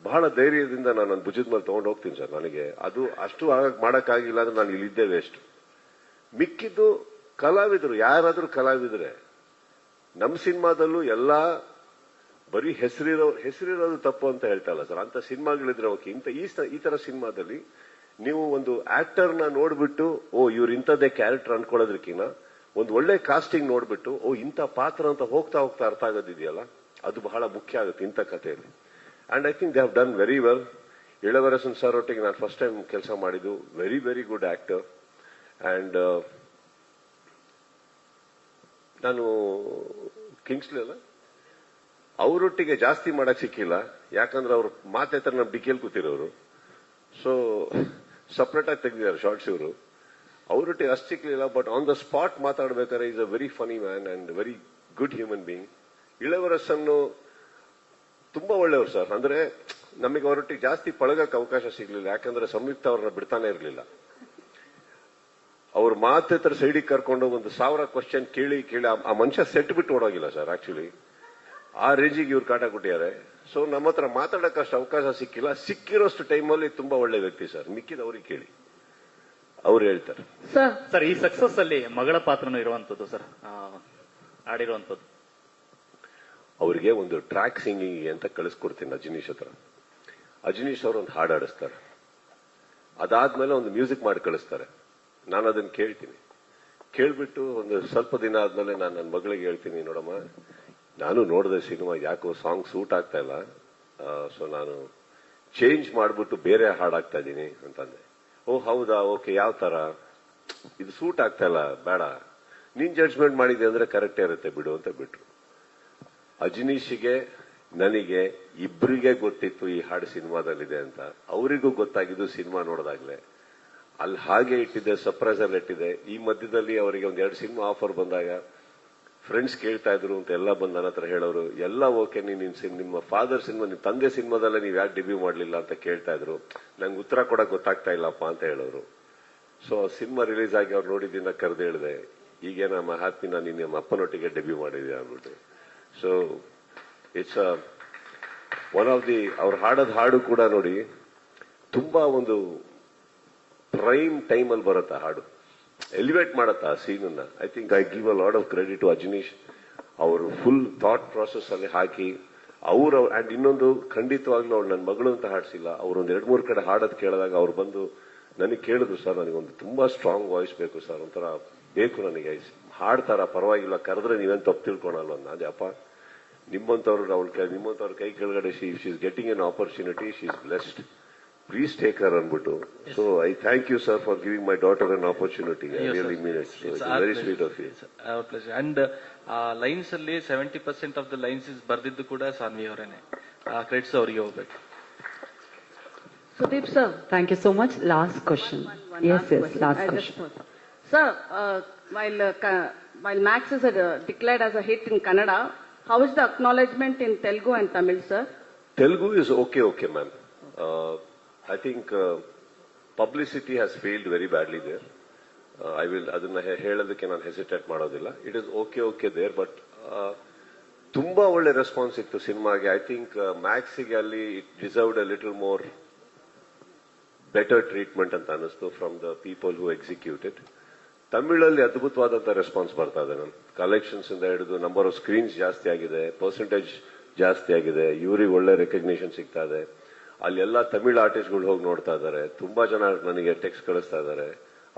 ಬಹಳ ಧೈರ್ಯದಿಂದ ನಾನು ನನ್ನ ಭುಜದ ಮೇಲೆ ತಗೊಂಡು ಹೋಗ್ತೀನಿ ಸರ್. ನನಗೆ ಅದು ಅಷ್ಟು ಮಾಡಕ್ಕಾಗಿಲ್ಲ ಅಂದ್ರೆ ನಾನು ಇಲ್ಲಿದ್ದೇ ವೇಸ್ಟ್. ಮಿಕ್ಕಿದ್ದು ಕಲಾವಿದರು ಯಾರಾದ್ರೂ ಕಲಾವಿದ್ರೆ ನಮ್ಮ ಸಿನಿಮಾದಲ್ಲೂ ಎಲ್ಲಾ ಬರೀ ಹೆಸರಿರೋದು ತಪ್ಪು ಅಂತ ಹೇಳ್ತಾ ಇಲ್ಲ ಸರ್. ಅಂತ ಸಿನಿಮಾಗಳಿದ್ರೆ ಓಕೆ. ಈ ತರ ಸಿನಿಮಾದಲ್ಲಿ ನೀವು ಒಂದು ಆಕ್ಟರ್ನ ನೋಡ್ಬಿಟ್ಟು ಇವ್ರು ಇಂಥದ್ದೇ ಕ್ಯಾರೆಕ್ಟರ್ ಅನ್ಕೊಳ್ಳೋದಕ್ಕಿಂತ ಒಂದು ಒಳ್ಳೆ ಕಾಸ್ಟಿಂಗ್ ನೋಡ್ಬಿಟ್ಟು ಇಂಥ ಪಾತ್ರ ಅಂತ ಹೋಗ್ತಾ ಹೋಗ್ತಾ ಅರ್ಥ ಆಗೋದಿದೆಯಲ್ಲ, ಅದು ಬಹಳ ಮುಖ್ಯ ಆಗುತ್ತೆ ಇಂಥ ಕಥೆಯಲ್ಲಿ. And I think they have done very well. Ilavarasan sir ಒಟ್ಟಿಗೆ ನಾನು ಫಸ್ಟ್ ಟೈಮ್ ಕೆಲಸ ಮಾಡಿದ್ದು. Very very good actor. And ನಾನು ಕಿಂಗ್ಸ್ಲಿ ಅಲ್ಲ ಅವರೊಟ್ಟಿಗೆ ಜಾಸ್ತಿ ಮಾಡಕ್ ಸಿಕ್ಕಿಲ್ಲ, ಯಾಕಂದ್ರೆ ಅವ್ರು ಮಾತೆ ತರ ನಮ್ಮ ಡಿಕೆಲ್ ಕೂತಿರೋರು. ಸೊ ಸಪ್ರೇಟ್ ಆಗಿ ತೆಗೆದಿದ್ದಾರೆ ಶಾರ್ಟ್ಸ್ ಇವರು. ಅವರೊಟ್ಟಿಗೆ ಅಷ್ಟು ಸಿಕ್ಲಿಲ್ಲ, ಬಟ್ ಆನ್ ದ ಸ್ಪಾಟ್ ಮಾತಾಡ್ಬೇಕಾದ್ರೆ is a very funny man and very good human being. ಇಳವರಸನ್ನು ತುಂಬಾ ಒಳ್ಳೆಯವರು ಸರ್. ಅಂದ್ರೆ ನಮಗೆ ಅವರೊಟ್ಟಿಗೆ ಜಾಸ್ತಿ ಪಳಗಕ್ಕೆ ಅವಕಾಶ ಸಿಗ್ಲಿಲ್ಲ, ಯಾಕಂದ್ರೆ ಸಂಯುಕ್ತ ಅವ್ರನ್ನ ಬಿಡ್ತಾನೆ ಇರಲಿಲ್ಲ. ಅವ್ರ ಮಾತೆ ತರ ಸೈಡಿಗೆ ಕರ್ಕೊಂಡು 1000 ಕ್ವಶನ್ ಕೇಳಿ ಕೇಳಿ ಆ ಮನುಷ್ಯ ಸೆಟ್ ಬಿಟ್ಟು ಓಡೋಗಿಲ್ಲ ಸರ್. ಆಕ್ಚುಲಿ ಆ ರೇಂಜಿಗೆ ಇವ್ರು ಕಾಟ ಕೊಟ್ಟಿದ್ದಾರೆ. ಸೊ ನಮ್ಮ ಹತ್ರ ಮಾತಾಡೋಕಷ್ಟು ಅವಕಾಶ ಸಿಕ್ಕಿಲ್ಲ. ಸಿಕ್ಕಿರೋಷ್ಟು ಟೈಮಲ್ಲಿ ತುಂಬಾ ಒಳ್ಳೆ ವ್ಯಕ್ತಿ ಸರ್. ಮಿಕ್ಕಿದ ಅವ್ರಿಗೆ ಕೇಳಿ, ಅವ್ರು ಹೇಳ್ತಾರೆ. ಸರ್ ಈ ಸಕ್ಸಸ್ ಅಲ್ಲಿ ಮಗಳ ಪಾತ್ರನೂ ಇರುವಂತದ್ದು ಸರ್, ಆಡಿರುವಂತದ್ದು. ಅವರಿಗೆ ಒಂದು ಟ್ರ್ಯಾಕ್ ಸಿಂಗಿಂಗ್ ಅಂತ ಕಳಿಸ್ಕೊಡ್ತೀನಿ ಅಜನೀಶ್ ಹತ್ರ. ಅಜನೀಶ್ ಅವರು ಒಂದು ಹಾಡು ಆಡಿಸ್ತಾರೆ, ಅದಾದ್ಮೇಲೆ ಒಂದು ಮ್ಯೂಸಿಕ್ ಮಾಡಿ ಕಳಿಸ್ತಾರೆ. ನಾನು ಅದನ್ನ ಕೇಳ್ತೀನಿ. ಕೇಳ್ಬಿಟ್ಟು ಒಂದು ಸ್ವಲ್ಪ ದಿನ ಆದ್ಮೇಲೆ ನಾನು ನನ್ನ ಮಗಳಿಗೆ ಹೇಳ್ತೀನಿ, ನೋಡಮ್ಮ ನಾನು ನೋಡಿದೆ ಸಿನಿಮಾ, ಯಾಕೋ ಸಾಂಗ್ ಸೂಟ್ ಆಗ್ತಾ ಇಲ್ಲ, ಸೊ ನಾನು ಚೇಂಜ್ ಮಾಡ್ಬಿಟ್ಟು ಬೇರೆ ಹಾಡಾಗ್ತಾ ಇದ್ದೀನಿ ಅಂತಂದೆ. ಹೌದಾ, ಓಕೆ, ಯಾವ ತರ, ಇದು ಸೂಟ್ ಆಗ್ತಾ ಇಲ್ಲ, ಬೇಡ, ನೀನ್ ಜಡ್ಜ್ಮೆಂಟ್ ಮಾಡಿದೆ ಅಂದ್ರೆ ಕರೆಕ್ಟೇ ಇರುತ್ತೆ ಬಿಡು ಅಂತ ಬಿಟ್ರು. ಅಜನೀಶ್ಗೆ ನನಗೆ ಇಬ್ಬರಿಗೆ ಗೊತ್ತಿತ್ತು ಈ ಹಾಡು ಸಿನಿಮಾದಲ್ಲಿದೆ ಅಂತ. ಅವರಿಗೂ ಗೊತ್ತಾಗಿದ್ದು ಸಿನಿಮಾ ನೋಡಿದಾಗ್ಲೆ. ಅಲ್ಲಿ ಹಾಗೆ ಇಟ್ಟಿದ್ದೆ, ಸರ್ಪ್ರೈಸ್ ಅಲ್ಲಿ ಇಟ್ಟಿದ್ದೆ. ಈ ಮಧ್ಯದಲ್ಲಿ ಅವರಿಗೆ 1-2 ಸಿನಿಮಾ ಆಫರ್ ಬಂದಾಗ ಫ್ರೆಂಡ್ಸ್ ಕೇಳ್ತಾ ಇದ್ರು ಅಂತ ಎಲ್ಲ ಬಂದು ನನ್ನ ಹತ್ರ ಹೇಳೋರು, ಎಲ್ಲ ಓಕೆ, ನಿಮ್ಮ ಫಾದರ್ ಸಿನಿಮಾ, ನಿಮ್ಮ ತಂದೆ ಸಿನಿಮಾದಲ್ಲೇ ನೀವು ಯಾಕೆ ಡೆಬ್ಯೂ ಮಾಡಲಿಲ್ಲ ಅಂತ ಕೇಳ್ತಾ ಇದ್ರು. ನಂಗೆ ಉತ್ತರ ಕೊಡಕ್ ಗೊತ್ತಾಗ್ತಾ ಇಲ್ಲಪ್ಪ ಅಂತ ಹೇಳೋರು. ಸೊ ಸಿನಿಮಾ ರಿಲೀಸ್ ಆಗಿ ಅವ್ರು ನೋಡಿದ್ದಿಂದ ಕರೆದು ಹೇಳಿದೆ, ಈಗೇನ ಮಹಾತ್ಮಿನ ನೀನು ನಮ್ಮ ಅಪ್ಪನೊಟ್ಟಿಗೆ ಡೆಬ್ಯೂ ಮಾಡಿದ್ಯಾ ಅಂದ್ಬಿಟ್ಟು. So it's one of the ಅವ್ರು ಹಾಡೋದ್ ಹಾಡು ಕೂಡ ನೋಡಿ ತುಂಬಾ ಒಂದು ಪ್ರೈಮ್ ಟೈಮ್ ಅಲ್ಲಿ ಬರುತ್ತೆ ಹಾಡು, ಎಲಿವೇಟ್ ಮಾಡತ್ತ ಆ ಸೀನನ್ನ. I think I give a lot of credit to Ajaneesh. ಅವರು ಫುಲ್ ಥಾಟ್ ಪ್ರಾಸೆಸ್ ಅಲ್ಲಿ ಹಾಕಿ ಅವರು. ಅಂಡ್ ಇನ್ನೊಂದು, ಖಂಡಿತವಾಗ್ಲೂ ಅವ್ರು ನನ್ನ ಮಗಳು ಅಂತ ಹಾಡ್ಸಿಲ್ಲ. ಅವ್ರು 2-3 ಕಡೆ ಹಾಡೋದ್ ಕೇಳಿದಾಗ ಅವ್ರು ಬಂದು ನನಗೆ ಕೇಳಿದ್ರು, ಸರ್ ನನಗೊಂದು ತುಂಬಾ ಸ್ಟ್ರಾಂಗ್ ವಾಯ್ಸ್ ಬೇಕು ಸರ್, ಒಂಥರ ಬೇಕು ನನಗೆ, ಹಾಡ್ತಾರ ಪರವಾಗಿಲ್ಲ, ಕರೆದ್ರೆ ನೀವೇನು ತಪ್ಪು ತಿಳ್ಕೊಳಲ್ಲ ಅಂತ. ಅದೇ ಅಪ್ಪ, ನಿಮ್ಮಂತವ್ರ ಕೈ ಕೆಳಗಡೆ she is getting an opportunity, she is blessed, please take her ಅಂದ್ಬಿಟ್ಟು. So I thank you sir for giving my daughter an opportunity. I really mean it. It's very sweet of you. And lines ಅಲ್ಲಿ 70% of the lines is ಬರ್ದಿದ್ದು ಕೂಡ Saanvi ಅವರೇನೆ. Credits ಅವರಿಗೆ ಹೋಗ್ಬೇಕು. Sudeep sir. Thank you so much. Last question. Yes, last question. Sir, while Max is declared as a hit in Kannada, how is the acknowledgement in Telugu and Tamil, sir? Telugu is okay, ma'am. I think publicity has failed very badly there. I will ಅದನ್ನ ಹೇಳೋದಕ್ಕೆ ನಾನು hesitate ಮಾಡೋದಿಲ್ಲ. It is okay there, but ತುಂಬಾ ಒಳ್ಳೆ response ಇತ್ತು ಸಿನಿಮಾಗೆ. I think ಮ್ಯಾಕ್ಸಿಗೆ ಅಲ್ಲಿ it deserved a little more better treatment ಅಂತ ಅನಿಸ್ತು from the people who executed. ತಮಿಳಲ್ಲಿ ಅದ್ಭುತವಾದಂತ ರೆಸ್ಪಾನ್ಸ್ ಬರ್ತಾ ಇದೆ. ನಾನು ಕಲೆಕ್ಷನ್ಸ್ ಇಂದ ಹಿಡಿದು ನಂಬರ್ ಆಫ್ ಸ್ಕ್ರೀನ್ಸ್ ಜಾಸ್ತಿ ಆಗಿದೆ, ಪರ್ಸೆಂಟೇಜ್ ಜಾಸ್ತಿ ಆಗಿದೆ, ಇವ್ರಿಗೆ ಒಳ್ಳೆ ರೆಕಗ್ನಿಷನ್ ಸಿಗ್ತಾ ಇದೆ. ಅಲ್ಲೆಲ್ಲ ತಮಿಳ್ ಆರ್ಟಿಸ್ಟ್ಗಳು ಹೋಗಿ ನೋಡ್ತಾ ಇದ್ದಾರೆ. ತುಂಬಾ ಜನ ನನಗೆ ಟೆಕ್ಸ್ಟ್ ಕಳಿಸ್ತಾ ಇದ್ದಾರೆ.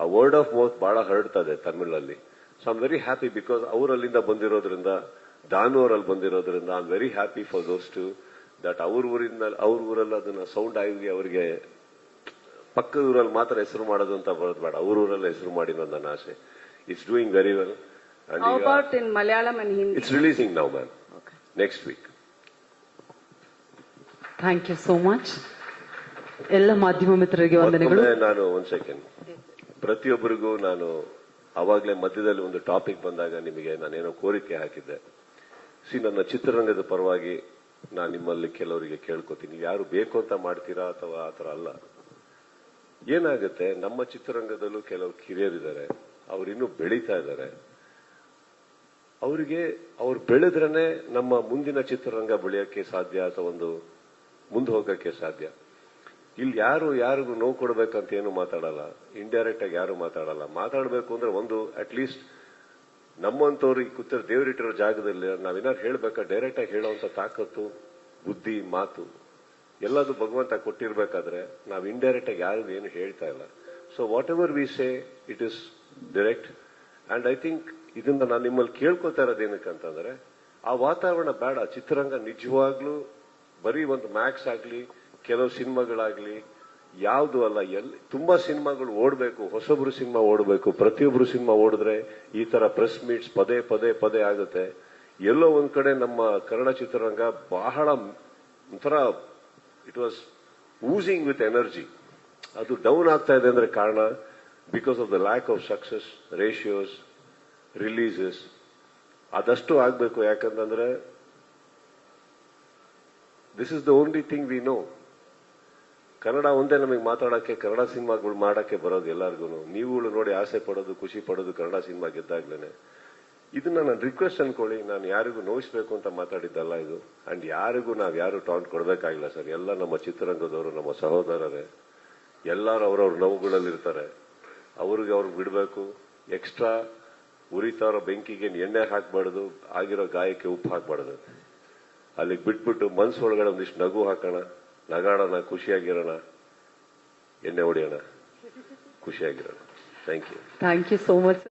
ಆ ವರ್ಡ್ ಆಫ್ ಮೌತ್ ಬಹಳ ಹರಡ್ತಾ ಇದೆ ತಮಿಳಲ್ಲಿ. So I am very happy because ಅವರಲ್ಲಿಂದ ಬಂದಿರೋದ್ರಿಂದ, ದಾನು ಅವರಲ್ಲಿ ಬಂದಿರೋದ್ರಿಂದ I am very happy for those to that ಅವ್ರ ಊರಲ್ಲಿ ಅದನ್ನ ಸೌಂಡ್ ಆಗಿ ಅವರಿಗೆ ಪಕ್ಕದ ಊರಲ್ಲಿ ಮಾತ್ರ ಹೆಸರು ಮಾಡೋದು ಅಂತ ಬರೋದು ಬೇಡ, ಅವ್ರ ಊರಲ್ಲಿ ಹೆಸರು ಮಾಡಿ ನನ್ನ ಆಸೆ. It's doing very well. How about in Malayalam and Hindi? It's releasing now, ma'am. Okay. Next week. Thank you so much. ಎಲ್ಲ ಮಾಧ್ಯಮ ಮಿತ್ರರಿಗೆ ವಂದನೆಗಳು. ನಾನು ಒಂದ್ ಸೆಕೆಂಡ್, ಪ್ರತಿಯೊಬ್ಬರಿಗೂ ನಾನು ಅವಾಗಲೇ ಮಧ್ಯದಲ್ಲಿ ಒಂದು ಟಾಪಿಕ್ ಬಂದಾಗ ನಿಮಗೆ ನಾನೇನೋ ಕೋರಿಕೆ ಹಾಕಿದ್ದೆ. ನನ್ನ ಚಿತ್ರರಂಗದ ಪರವಾಗಿ ನಾನು ನಿಮ್ಮಲ್ಲಿ ಕೆಲವರಿಗೆ ಕೇಳ್ಕೊತೀನಿ, ಯಾರು ಬೇಕು ಅಂತ ಮಾಡ್ತೀರಾ ಅಥವಾ ಆತರ ಅಲ್ಲ. ಏನಾಗುತ್ತೆ, ನಮ್ಮ ಚಿತ್ರರಂಗದಲ್ಲೂ ಕೆಲವು ಕಿರಿಯರಿದ್ದಾರೆ, ಅವ್ರು ಇನ್ನೂ ಬೆಳೀತಾ ಇದ್ದಾರೆ. ಅವರಿಗೆ ಅವ್ರು ಬೆಳೆದ್ರೇನೆ ನಮ್ಮ ಮುಂದಿನ ಚಿತ್ರರಂಗ ಬೆಳೆಯಕ್ಕೆ ಸಾಧ್ಯ ಅಥವಾ ಒಂದು ಮುಂದೆ ಹೋಗಕ್ಕೆ ಸಾಧ್ಯ. ಇಲ್ಲಿ ಯಾರಿಗೂ ನೋವು ಕೊಡ್ಬೇಕಂತ ಏನು ಮಾತಾಡಲ್ಲ, ಇಂಡೈರೆಕ್ಟ್ ಆಗಿ ಯಾರು ಮಾತಾಡಲ್ಲ. ಮಾತಾಡಬೇಕು ಅಂದ್ರೆ ಒಂದು ಅಟ್ಲೀಸ್ಟ್ ನಮ್ಮಂತವ್ರು ಈ ಕೂತಿರೋ ದೇವರಿಟ್ಟಿರೋ ಜಾಗದಲ್ಲಿ ನಾವೇನಾದ್ರು ಹೇಳ್ಬೇಕಾ, ಡೈರೆಕ್ಟ್ ಆಗಿ ಹೇಳೋಂತ ತಾಕತ್ತು, ಬುದ್ಧಿ, ಮಾತು ಎಲ್ಲದು ಭಗವಂತ ಕೊಟ್ಟಿರ್ಬೇಕಾದ್ರೆ ನಾವು ಇಂಡೈರೆಕ್ಟ್ ಆಗಿ ಯಾರು ಏನು ಹೇಳ್ತಾ ಇಲ್ಲ. So what ever we say it is direct. And I think ಇದನ್ನ ನಾನು ನಿಮ್ಮಲ್ಲಿ ಕೇಳ್ಕೊತಾ ಇರೋದೇನಕ್ಕಂತಂದ್ರೆ, ಆ ವಾತಾವರಣ ಬೇಡ. ಚಿತ್ರರಂಗ ನಿಜವಾಗ್ಲೂ ಬರೀ ಒಂದು ಮ್ಯಾಕ್ಸ್ ಆಗ್ಲಿ, ಕೆಲವು ಸಿನಿಮಾಗಳಾಗ್ಲಿ ಯಾವ್ದು ಅಲ್ಲ, ತುಂಬಾ ಸಿನಿಮಾಗಳು ಓಡಬೇಕು, ಹೊಸಬ್ರು ಸಿನಿಮಾ ಓಡಬೇಕು. ಪ್ರತಿಯೊಬ್ರು ಸಿನಿಮಾ ಓಡಿದ್ರೆ ಈ ತರ ಪ್ರೆಸ್ ಮೀಟ್ಸ್ ಪದೇ ಆಗುತ್ತೆ. ಎಲ್ಲೋ ಒಂದ್ ಕಡೆ ನಮ್ಮ ಕನ್ನಡ ಚಿತ್ರರಂಗ ಬಹಳ ಒಂಥರ ಇಟ್ ವಾಸ್ ಊಸಿಂಗ್ ವಿತ್ ಎನರ್ಜಿ. ಅದು ಡೌನ್ ಆಗ್ತಾ ಇದೆ ಅಂದ್ರೆ ಕಾರಣ because of the lack of success ratios, releases. ಅದಷ್ಟು ಆಗ್ಬೇಕು. ಯಾಕಂತಂದ್ರೆ this is the only thing we know. Kannada ಒಂದೇ ನಮಗೆ ಮಾತಾಡಕ್ಕೆ, ಕನ್ನಡ ಸಿನಿಮಾಗಳು ಮಾಡಕ್ಕೆ ಬರೋದು ಎಲ್ಲರಿಗೂ. ನೀವುಗಳು ನೋಡಿ ಆಸೆ ಪಡೋದು, ಖುಷಿ ಪಡೋದು ಕನ್ನಡ ಸಿನಿಮಾ ಗೆದ್ದಾಗ್ಲೇನೆ. ಇದನ್ನ ನಾನು ರಿಕ್ವೆಸ್ಟ್ ಅನ್ಕೊಳ್ಳಿ, ನಾನು ಯಾರಿಗೂ ನೋಯಿಸ್ಬೇಕು ಅಂತ ಮಾತಾಡಿದ್ದಲ್ಲ ಇದು. ಅಂಡ್ ಯಾರಿಗೂ ಯಾರು ಟಾಂಟ್ ಕೊಡ್ಬೇಕಾಗಿಲ್ಲ ಸರ್. ಎಲ್ಲ ನಮ್ಮ ಚಿತ್ರರಂಗದವರು, ನಮ್ಮ ಸಹೋದರರೇ, ಎಲ್ಲರೂ ಅವ್ರವ್ರ ನೋವುಗಳಲ್ಲಿ ಇರ್ತಾರೆ. ಅವ್ರಿಗೆ ಬಿಡ್ಬೇಕು. ಎಕ್ಸ್ಟ್ರಾ ಉರಿತಾರೋ ಬೆಂಕಿಗೆ ಎಣ್ಣೆ ಹಾಕ್ಬಾರ್ದು, ಆಗಿರೋ ಗಾಯಕ್ಕೆ ಉಪ್ಪು ಹಾಕ್ಬಾರ್ದು. ಅಲ್ಲಿಗೆ ಬಿಟ್ಬಿಟ್ಟು ಮನ್ಸೊಳಗಡೆ ಒಂದಿಷ್ಟು ನಗು ಹಾಕೋಣ, ನಗಾಡೋಣ, ಖುಷಿಯಾಗಿರೋಣ, ಎಣ್ಣೆ ಹೊಡಿಯೋಣ, ಖುಷಿಯಾಗಿರೋಣ. Thank you so much.